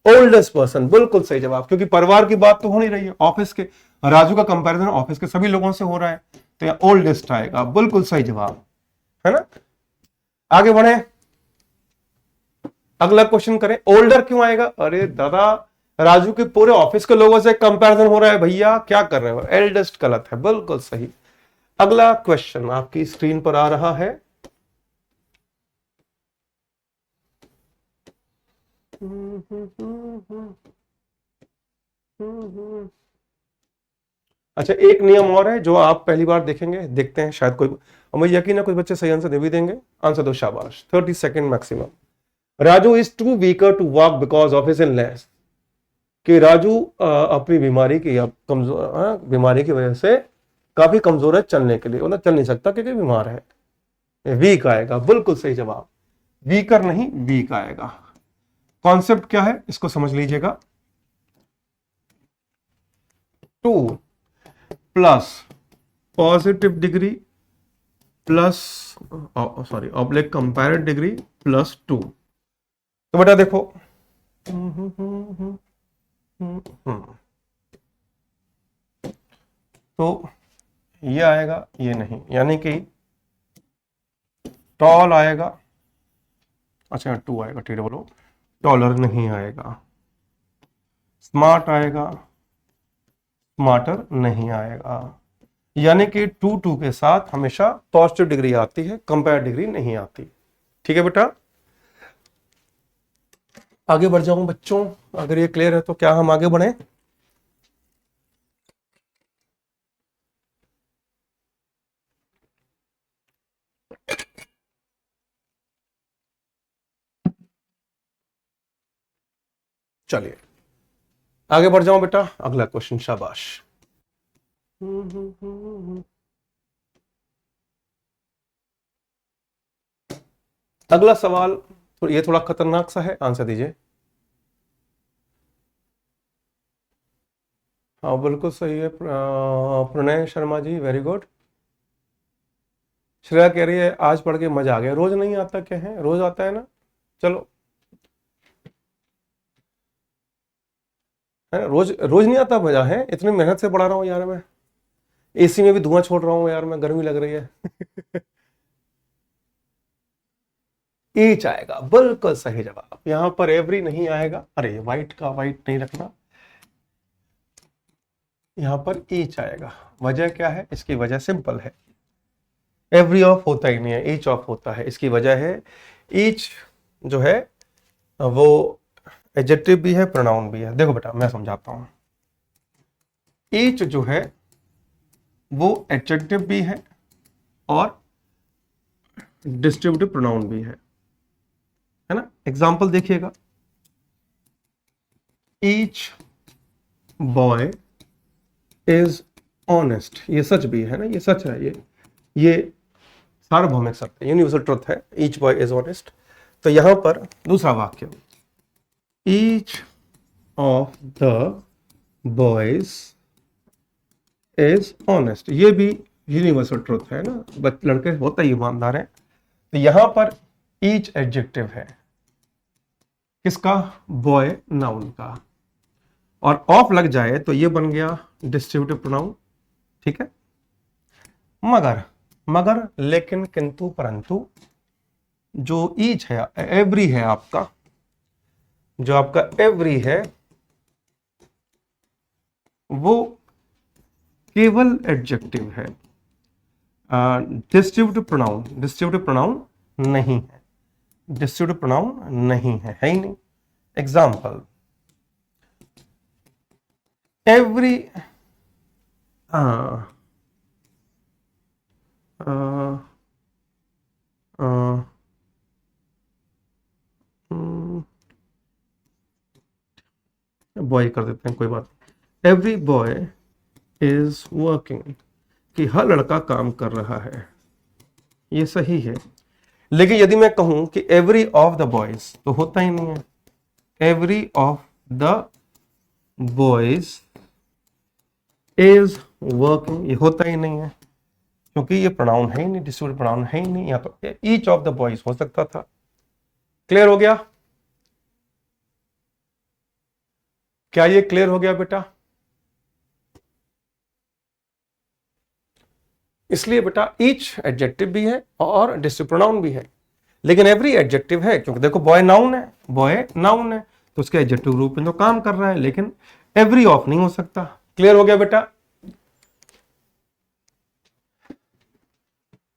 Oldest person, बिल्कुल सही जवाब, क्योंकि परिवार की बात तो हो नहीं रही है, ऑफिस के, राजू का कंपैरिजन ऑफिस के सभी लोगों से हो रहा है, तो यहाँ ओल्डेस्ट आएगा, बिल्कुल सही जवाब, है ना। आगे बढ़े, अगला क्वेश्चन करें। ओल्डर क्यों आएगा, अरे दादा राजू के पूरे ऑफिस के लोगों से कंपैरिजन हो रहा है भैया, क्या कर रहे हो। एल्डेस्ट गलत है, बिल्कुल सही। अगला क्वेश्चन आपकी स्क्रीन पर आ रहा है। अच्छा, एक नियम और है जो आप पहली बार देखेंगे, देखते हैं शायद कोई, और मुझे यकीन है कुछ बच्चे सही आंसर दे भी देंगे। आंसर दो, शाबाश। 30 second maximum. Raju is too weaker to walk because of his illness. कि राजू अपनी बीमारी की, कमजोर बीमारी की वजह से काफी कमजोर है चलने के लिए, मतलब चल नहीं सकता क्योंकि बीमार है। वीक आएगा, बिल्कुल सही जवाब। वीकर नहीं, वीक आएगा। कॉन्सेप्ट क्या है इसको समझ लीजिएगा। 2 plus positive degree plus, sorry oblique comparative degree plus 2। तो बेटा देखो, तो ये आएगा, ये नहीं, यानी कि टॉल आएगा। अच्छा 2 आएगा, ठीक है बोलो। टॉलर नहीं आएगा। स्मार्ट आएगा, स्मार्टर नहीं आएगा। यानी कि 2 के साथ हमेशा पॉजिटिव डिग्री आती है, कंपेयर डिग्री नहीं आती। ठीक है बेटा, आगे बढ़ जाऊं बच्चों, अगर ये क्लियर है तो क्या हम आगे बढ़े। चलिए आगे बढ़ जाऊं बेटा, अगला क्वेश्चन, शाबाश। अगला सवाल, तो ये थोड़ा खतरनाक सा है, आंसर दीजिए। हाँ बिल्कुल सही है, प्रणय शर्मा जी, वेरी गुड। श्रेया कह रही है आज पढ़ के मजा आ गया। रोज नहीं आता क्या है, रोज आता है ना। चलो, है ना, रोज रोज नहीं आता मजा, है इतनी मेहनत से पढ़ा रहा हूँ यार मैं, एसी में भी धुआं छोड़ रहा हूँ यार मैं, गर्मी लग रही है। ईच आएगा, बिल्कुल सही जवाब। यहां पर एवरी नहीं आएगा, अरे वाइट का वाइट नहीं रखना, यहां पर ईच आएगा। वजह क्या है? इसकी वजह सिंपल है, एवरी ऑफ होता ही नहीं है, ईच ऑफ होता है। इसकी वजह है, ईच जो है वो एडजेक्टिव भी है, प्रोनाउन भी है। देखो बेटा मैं समझाता हूं, ईच जो है वो एडजेक्टिव भी है और डिस्ट्रीब्यूटिव प्रोनाउन भी है ना। एग्जांपल देखिएगा, ईच बॉय इज ऑनेस्ट, ये सच भी है ना, ये सच है, ये सार्वभौमिक सत्य है, यूनिवर्सल ट्रुथ है, ईच बॉय इज ऑनेस्ट। तो यहां पर दूसरा वाक्य, each of the boys is honest, ये भी यूनिवर्सल ट्रुथ है ना, लड़के होते ही ईमानदार हैं। तो यहां पर ईच एडजेक्टिव है, किसका? बॉय नाउन का, और ऑफ लग जाए तो ये बन गया डिस्ट्रीब्यूटिव प्रोनाउन, ठीक है। मगर मगर लेकिन किंतु परंतु जो ईच है, एवरी है आपका, जो आपका एवरी है वो केवल एडजेक्टिव है, डिस्ट्रीब्यूटिव प्रोनाउन नहीं है, डिस्ट्रीब्यूटिव प्रोनाउन नहीं है ही नहीं। एग्जाम्पल, एवरी बॉय कर देते हैं, कोई बात नहीं। एवरी बॉय इज वर्किंग, कि हर लड़का काम कर रहा है, ये सही है। लेकिन यदि मैं कहूं कि एवरी ऑफ द बॉयज, तो होता ही नहीं है, every of the boys is working, ये होता ही नहीं है, क्योंकि ये प्रोनाउन है ही नहीं, डिस्ट्रीब्यूटिव प्रोनाउन है ही नहीं। या तो ईच ऑफ द बॉयज हो सकता था। क्लियर हो गया? क्या ये क्लियर हो गया बेटा? इसलिए बेटा ईच एडजेक्टिव भी है और डिस्ट्रीब्यूटिव प्रोनाउन भी है, लेकिन एवरी एडजेक्टिव है, क्योंकि देखो बॉय नाउन है, बॉय नाउन है तो उसके एडजेक्टिव रूप में तो काम कर रहा है, लेकिन एवरी ऑफ नहीं हो सकता। क्लियर हो गया बेटा?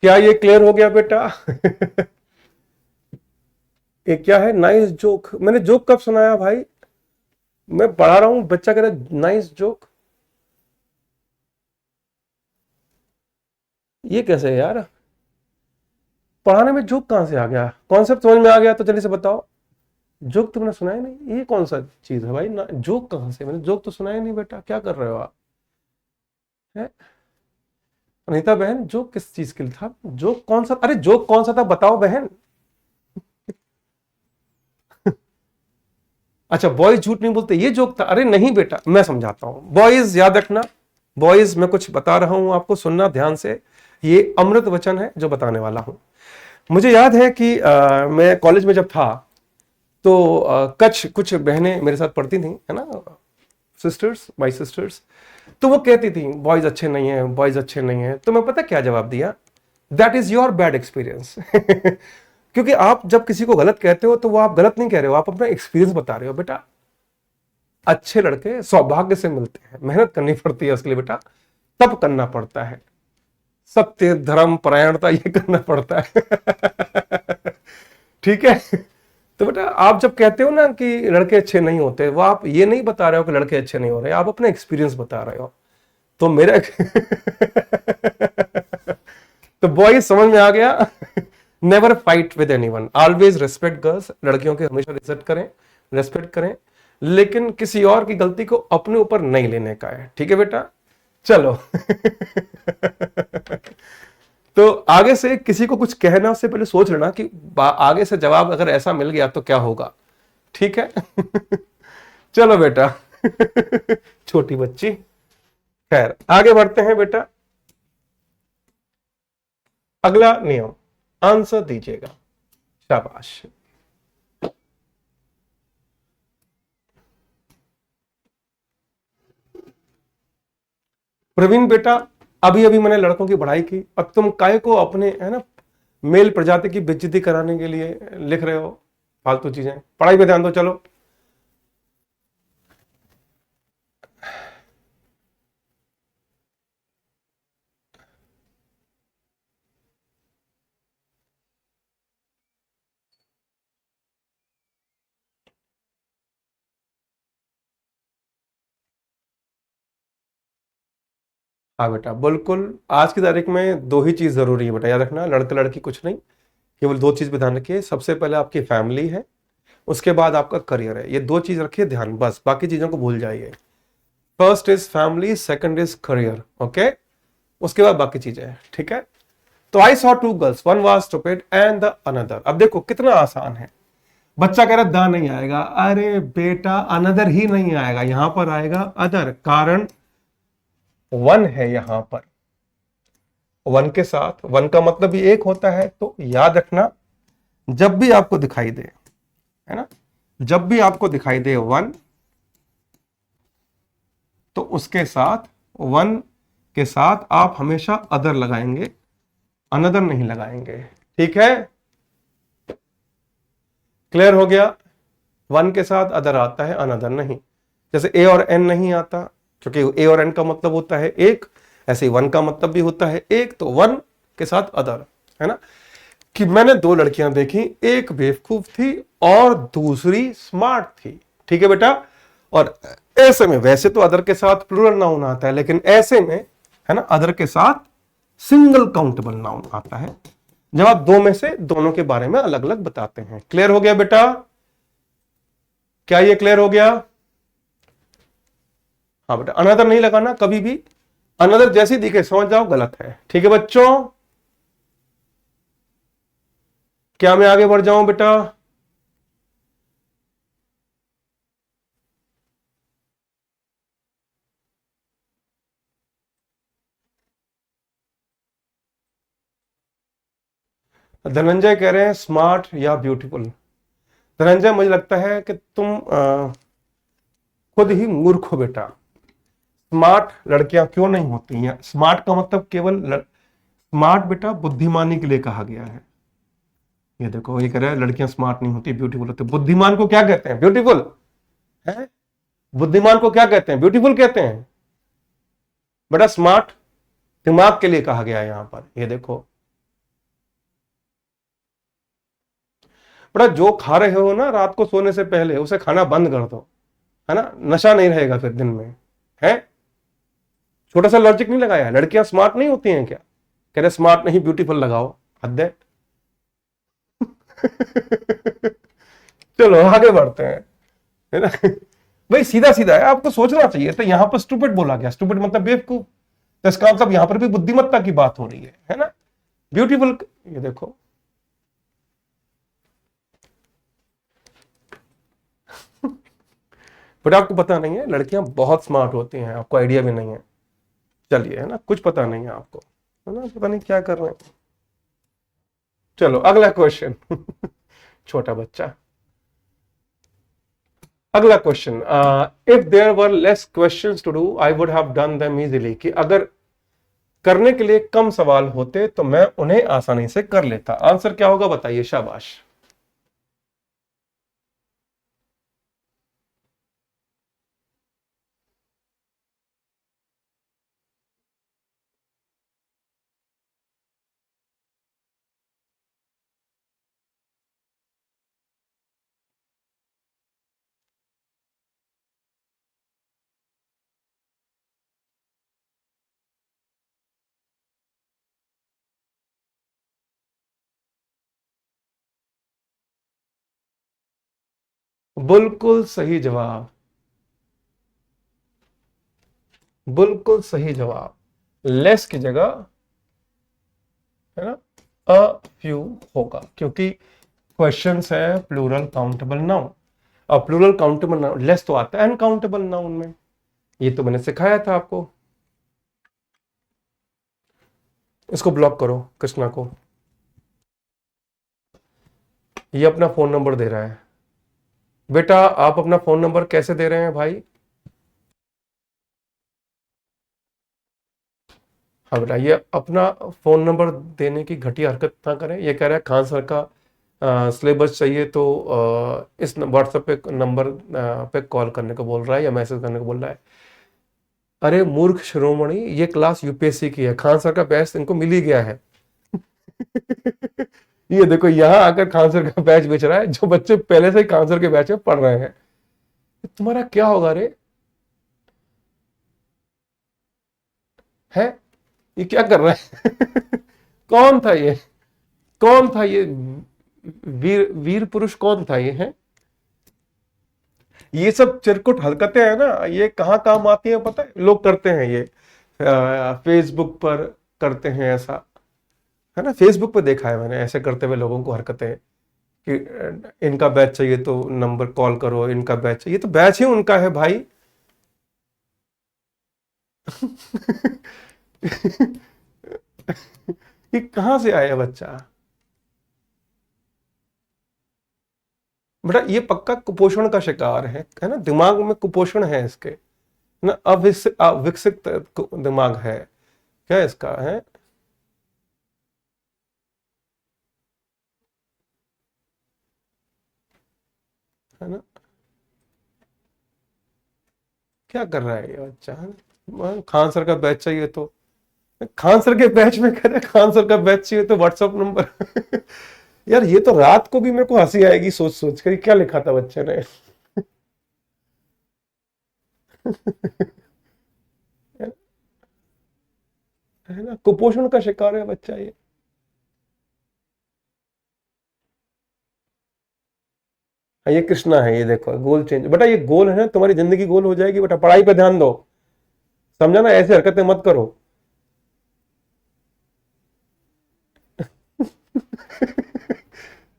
क्या ये क्लियर हो गया बेटा? ये क्या है? Nice joke. मैंने जोक कब सुनाया भाई? मैं पढ़ा रहा हूं, बच्चा कह रहा है नाइस जोक। ये कैसे है यार? पढ़ाने में जोक कहां से आ गया? कॉन्सेप्ट समझ में आ गया तो जल्दी से बताओ। जोक तुमने सुनाया नहीं, ये कौन सा चीज है भाई? जोक कहां से? मैंने जोक तो सुनाया नहीं बेटा, क्या कर रहे हो आप? है अनीता बहन, जोक किस चीज के लिए था? जोक कौन सा? अरे जोक कौन सा था बताओ बहन। अच्छा, बॉयज झूठ नहीं बोलते, ये जोक था? अरे नहीं बेटा, मैं समझाता हूं। बॉयज याद रखना, बॉयज मैं कुछ बता रहा हूं आपको, सुनना ध्यान से, ये अमृत वचन है जो बताने वाला हूं। मुझे याद है कि मैं कॉलेज में जब था तो कुछ बहनें मेरे साथ पढ़ती थी, है ना, सिस्टर्स, माय सिस्टर्स। तो वो कहती थी बॉयज अच्छे नहीं है, बॉयज अच्छे नहीं है। तो मैं पता क्या जवाब दिया? That is your bad experience. क्योंकि आप जब किसी को गलत कहते हो तो वो आप गलत नहीं कह रहे हो, आप अपना एक्सपीरियंस बता रहे हो। बेटा अच्छे लड़के सौभाग्य से मिलते हैं, मेहनत करनी पड़ती है उसके लिए बेटा, तब करना पड़ता है, सत्य धर्म परायणता ये करना पड़ता है। ठीक है। तो बेटा आप जब कहते हो ना कि लड़के अच्छे नहीं होते, वो आप ये नहीं बता रहे हो कि लड़के अच्छे नहीं हो रहे, आप अपना एक्सपीरियंस बता रहे हो। तो मेरा तो बॉयज समझ में आ गया। Never fight with anyone, always respect girls, लड़कियों के हमेशा इज्जत करें, रेस्पेक्ट करें, लेकिन किसी और की गलती को अपने ऊपर नहीं लेने का है। ठीक है बेटा? चलो। तो आगे से किसी को कुछ कहना उससे पहले सोच लेना कि आगे से जवाब अगर ऐसा मिल गया तो क्या होगा। ठीक है? चलो बेटा। छोटी बच्ची, खैर आगे बढ़ते हैं बेटा। अगला नियम, आंसर दीजिएगा। शाबाश। प्रवीण बेटा, अभी अभी मैंने लड़कों की पढ़ाई की, अब तुम काय को अपने है ना मेल प्रजाति की बेइज्जती कराने के लिए लिख रहे हो फालतू चीजें। पढ़ाई पे ध्यान दो, चलो। हाँ बेटा, बिल्कुल। आज की तारीख में दो ही चीज जरूरी है बेटा, याद रखना, लड़के लड़की कुछ नहीं, केवल दो चीज पे ध्यान रखिए। सबसे पहले आपकी फैमिली है, उसके बाद आपका करियर है। ये दो चीज रखिए ध्यान, बस बाकी चीजों को भूल जाइए। First is family, second is career, okay. उसके बाद बाकी चीजें, ठीक है। तो I saw two girls, one was stupid and the another. अब देखो कितना आसान है। बच्चा कह रहा है द नहीं आएगा, अरे बेटा अनदर ही नहीं आएगा, यहां पर आएगा अदर, कारण वन है यहां पर। वन के साथ, वन का मतलब भी एक होता है, तो याद रखना जब भी आपको दिखाई दे, है ना, जब भी आपको दिखाई दे वन, तो उसके साथ, वन के साथ आप हमेशा अदर लगाएंगे, अनदर नहीं लगाएंगे, ठीक है। क्लियर हो गया। वन के साथ अदर आता है, अनदर नहीं। जैसे ए और एन नहीं आता, क्योंकि ए और एन का मतलब होता है एक, ऐसे ही वन का मतलब भी होता है एक, तो वन के साथ अदर, है ना। कि मैंने दो लड़कियां देखी, एक बेवकूफ थी और दूसरी स्मार्ट थी, ठीक है बेटा। और ऐसे में, वैसे तो अदर के साथ प्लूरल नाउन आता है, लेकिन ऐसे में, है ना, अदर के साथ सिंगल काउंटेबल नाउन आता है, जब आप दो में से दोनों के बारे में अलग अलग बताते हैं। क्लियर हो गया बेटा? क्या ये क्लियर हो गया? हाँ बेटा, अनदर नहीं लगाना कभी भी, अनदर जैसी दिखे समझ जाओ गलत है, ठीक है बच्चों। क्या मैं आगे बढ़ जाऊं बेटा? धनंजय कह रहे हैं स्मार्ट या ब्यूटीफुल। धनंजय, मुझे लगता है कि तुम खुद ही मूर्ख हो बेटा। स्मार्ट लड़कियां क्यों नहीं होती हैं? स्मार्ट का मतलब केवल स्मार्ट बेटा बुद्धिमानी के लिए कहा गया है। ये देखो, ये कह रहा है लड़कियां स्मार्ट नहीं होती, ब्यूटीफुल होती। बुद्धिमान को क्या कहते हैं? ब्यूटीफुल है। बुद्धिमान को क्या कहते हैं? ब्यूटीफुल कहते हैं बेटा। स्मार्ट दिमाग के लिए कहा गया है यहां पर, ये देखो बेटा। जो खा रहे हो ना रात को सोने से पहले, उसे खाना बंद कर दो, है ना, नशा नहीं रहेगा फिर दिन में, है। छोटा सा लॉजिक नहीं लगाया? लड़कियां स्मार्ट नहीं होती हैं क्या? कह रहे स्मार्ट नहीं ब्यूटीफुल लगाओ, हद है। चलो आगे बढ़ते हैं, है ना। भाई सीधा सीधा है, आपको सोचना चाहिए। तो यहां पर स्टूपिड बोला गया, स्टूपिड मतलब बेवकूफ, तो इसका मतलब यहां पर भी बुद्धिमत्ता की बात हो रही है ना। ब्यूटीफुल, ये देखो बट आपको पता नहीं है लड़कियां बहुत स्मार्ट होती हैं, आपको आइडिया भी नहीं है। चलिए, है ना, कुछ पता नहीं है आपको, है ना, पता नहीं क्या कर रहे हैं। चलो अगला क्वेश्चन। छोटा बच्चा। अगला question, if there were less questions to do I would have done them easily. कि अगर करने के लिए कम सवाल होते तो मैं उन्हें आसानी से कर लेता। आंसर क्या होगा बताइए, शाबाश। बिल्कुल सही जवाब, बिल्कुल सही जवाब। लेस की जगह, है ना, अ फ्यू होगा, क्योंकि क्वेश्चन है प्लूरल काउंटेबल नाउन। अब प्लूरल काउंटेबल नाउन, लेस तो आता है अनकाउंटेबल नाउन में, ये तो मैंने सिखाया था आपको। इसको ब्लॉक करो कृष्णा को, ये अपना फोन नंबर दे रहा है। बेटा आप अपना फोन नंबर कैसे दे रहे हैं भाई? हाँ बेटा, ये अपना फोन नंबर देने की घटिया हरकत ना करें। ये कह रहा है खान सर का सिलेबस चाहिए तो इस व्हाट्सएप पे नंबर पे कॉल करने को बोल रहा है या मैसेज करने को बोल रहा है। अरे मूर्ख शिरोमणि, ये क्लास यूपीएससी की है, खान सर का बैच इनको मिल ही गया है। ये देखो यहाँ आकर खान सर का बैच बेच रहा है, जो बच्चे पहले से ही खान सर के बैच में पढ़ रहे हैं। तुम्हारा क्या होगा रे? है ये क्या कर रहा है? कौन था ये? कौन था ये? वीर वीर पुरुष कौन था ये? है ये सब चिरकुट हरकतें हैं ना, ये कहाँ काम आती हैं पता है? लोग करते हैं ये फेसबुक पर करते हैं ऐसा, है ना। फेसबुक पे देखा है मैंने ऐसे करते हुए लोगों को हरकतें कि इनका बैच चाहिए तो नंबर कॉल करो, इनका बैच चाहिए तो बैच ही उनका है भाई। ये कहाँ से आया बच्चा? बेटा ये पक्का कुपोषण का शिकार है ना, दिमाग में कुपोषण है इसके, ना अविकसित दिमाग है क्या इसका? है ना, क्या कर रहा है ये बच्चा? है ना, खान सर का बैच चाहिए तो खान सर के बैच में कह रहे खान सर का बैच चाहिए तो व्हाट्सअप नंबर। यार ये तो रात को भी मेरे को हंसी आएगी सोच सोच कर, क्या लिखा था बच्चे ने। है ना, कुपोषण का शिकार है बच्चा ये। ये कृष्णा है, ये देखो गोल चेंज। बेटा ये गोल है ना, तुम्हारी जिंदगी गोल हो जाएगी बेटा, पढ़ाई पे ध्यान दो, समझा ना, ऐसी हरकतें मत करो।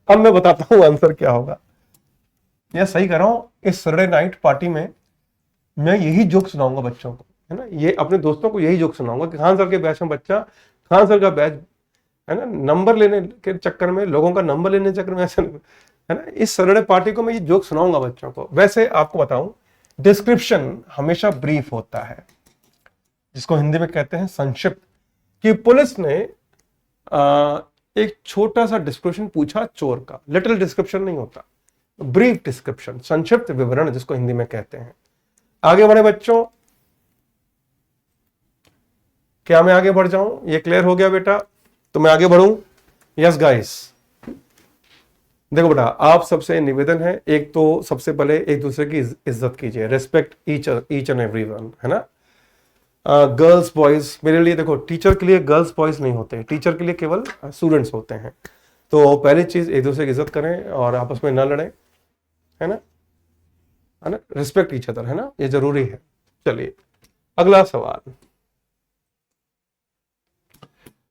अब मैं बताता हूँ आंसर क्या होगा। ये सही कर रहा हूँ, इस सैटरडे नाइट पार्टी में मैं यही जोक सुनाऊंगा बच्चों को, है ना, ये अपने दोस्तों को यही जोक सुनाऊंगा कि खान सर के बैच में बच्चा, खान सर का बैच, है ना, नंबर लेने के चक्कर में, लोगों का नंबर लेने के चक्कर में ऐसा, है ना, इस सैटरडे पार्टी को मैं ये जोक सुनाऊंगा बच्चों को। वैसे आपको बताऊं, डिस्क्रिप्शन हमेशा ब्रीफ होता है, जिसको हिंदी में कहते हैं संक्षिप्त। कि पुलिस ने एक छोटा सा डिस्क्रिप्शन पूछा चोर का, लिटिल डिस्क्रिप्शन नहीं होता, ब्रीफ डिस्क्रिप्शन, संक्षिप्त विवरण जिसको हिंदी में कहते हैं। आगे बढ़े बच्चों, क्या मैं आगे बढ़ जाऊं? ये क्लियर हो गया बेटा, तो मैं आगे बढ़ूं? यस गाइस, देखो बेटा आप सबसे निवेदन है, एक तो सबसे पहले एक दूसरे की इज्जत कीजिए, रेस्पेक्ट ईच एंड एवरीवन, है ना। गर्ल्स बॉयज, मेरे लिए देखो टीचर के लिए गर्ल्स बॉयज नहीं होते, टीचर के लिए केवल स्टूडेंट्स होते हैं। तो पहली चीज एक दूसरे की इज्जत करें और आपस में ना लड़ें, है ना, रिस्पेक्ट ईच अदर, है ना, ये जरूरी है। चलिए अगला सवाल।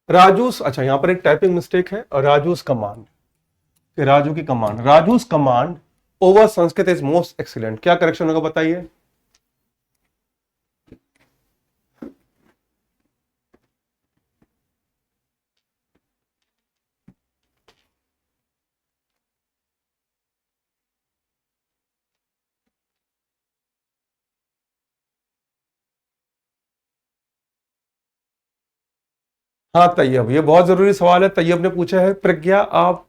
राजूस, अच्छा यहां पर एक टाइपिंग मिस्टेक है, राजूस कमांड, राजू की command, Raju's command over Sanskrit is most excellent, क्या करेक्शन होगा बताइए? हाँ तैयब, ये बहुत जरूरी सवाल है, तैयब ने पूछा है। प्रज्ञा आप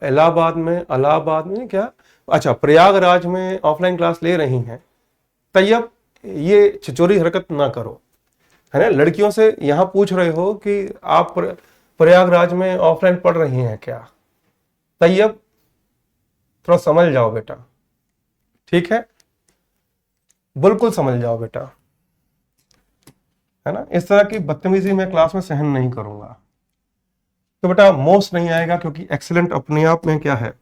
इलाहाबाद में, इलाहाबाद में क्या, अच्छा प्रयागराज में ऑफलाइन क्लास ले रही हैं। तैयब ये छिचोरी हरकत ना करो, है ना, लड़कियों से यहां पूछ रहे हो कि आप प्रयागराज में ऑफलाइन पढ़ रही हैं क्या? तैयब थोड़ा समझ जाओ बेटा, ठीक है, बिल्कुल समझ जाओ बेटा, है ना, इस तरह की बदतमीजी मैं क्लास में सहन नहीं करूंगा। तो बेटा मोस्ट नहीं आएगा, क्योंकि एक्सीलेंट अपने आप में क्या है,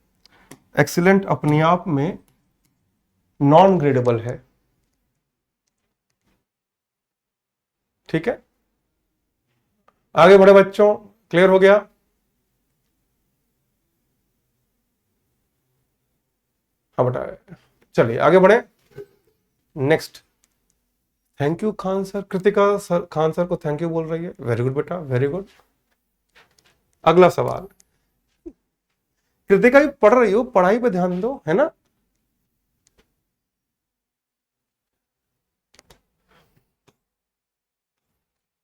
एक्सीलेंट अपने आप में नॉन ग्रेडेबल है, ठीक है। आगे बढ़े बच्चों, क्लियर हो गया? हाँ बेटा, चलिए आगे बढ़े। Next, thank you Khan sir, Kritika sir Khan sir को थैंक यू बोल रही है, वेरी गुड बेटा, वेरी गुड। अगला सवाल, कृतिका भी पढ़ रही हो, पढ़ाई पे ध्यान दो, है ना।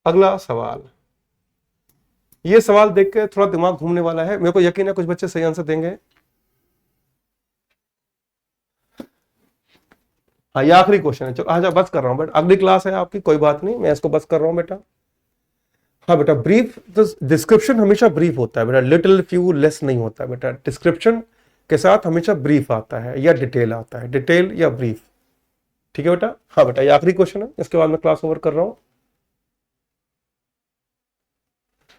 अगला सवाल, ये सवाल देख के थोड़ा दिमाग घूमने वाला है, मेरे को यकीन है कुछ बच्चे सही आंसर देंगे। हाँ, ये आखिरी क्वेश्चन है, चलो अच्छा बस कर रहा हूँ, बट अगली क्लास है आपकी, कोई बात नहीं, मैं इसको बस कर रहा हूँ बेटा। हाँ बेटा, ब्रीफ तो डिस्क्रिप्शन हमेशा ब्रीफ होता है बेटा, लिटिल फ्यू लेस नहीं होता है बेटा, डिस्क्रिप्शन के साथ हमेशा ब्रीफ आता है या डिटेल आता है, डिटेल या ब्रीफ, ठीक है बेटा। हाँ बेटा, ये आखिरी क्वेश्चन है, इसके बाद मैं क्लास ओवर कर रहा हूँ।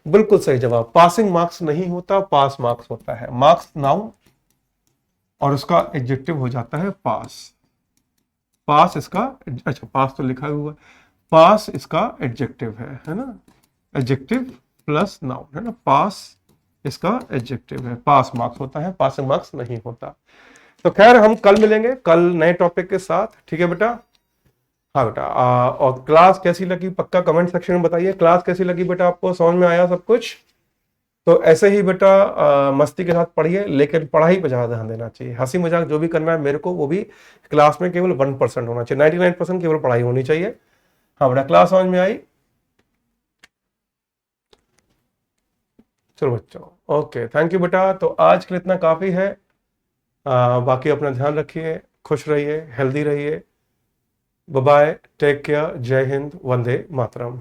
बिल्कुल सही जवाब, पासिंग मार्क्स नहीं होता, पास मार्क्स होता है। मार्क्स नाउन और उसका एडजेक्टिव हो जाता है पास। पास इसका, अच्छा पास तो लिखा हुआ है, पास इसका एडजेक्टिव है ना, एडजेक्टिव प्लस नाउन है ना, पास इसका एडजेक्टिव है, पास मार्क्स होता है, पासिंग मार्क्स नहीं होता। तो खैर हम कल मिलेंगे, कल नए टॉपिक के साथ, ठीक है बेटा। हाँ बेटा, और क्लास कैसी लगी पक्का कमेंट सेक्शन में बताइए, क्लास कैसी लगी बेटा, आपको समझ में आया सब कुछ? तो ऐसे ही बेटा मस्ती के साथ पढ़िए, लेकिन पढ़ाई पे ज्यादा ध्यान देना चाहिए, हंसी मजाक जो भी करना है मेरे को वो भी क्लास में केवल 1% होना चाहिए, 99% केवल पढ़ाई होनी चाहिए। हाँ बेटा, क्लास समझ में आई? चलो बच्चों, ओके, थैंक यू बेटा, तो आज के लिए इतना काफी है। बाकी अपना ध्यान रखिए, खुश रहिए, हेल्दी रहिए, बाय बाय, टेक केयर, जय हिंद, वंदे मातरम।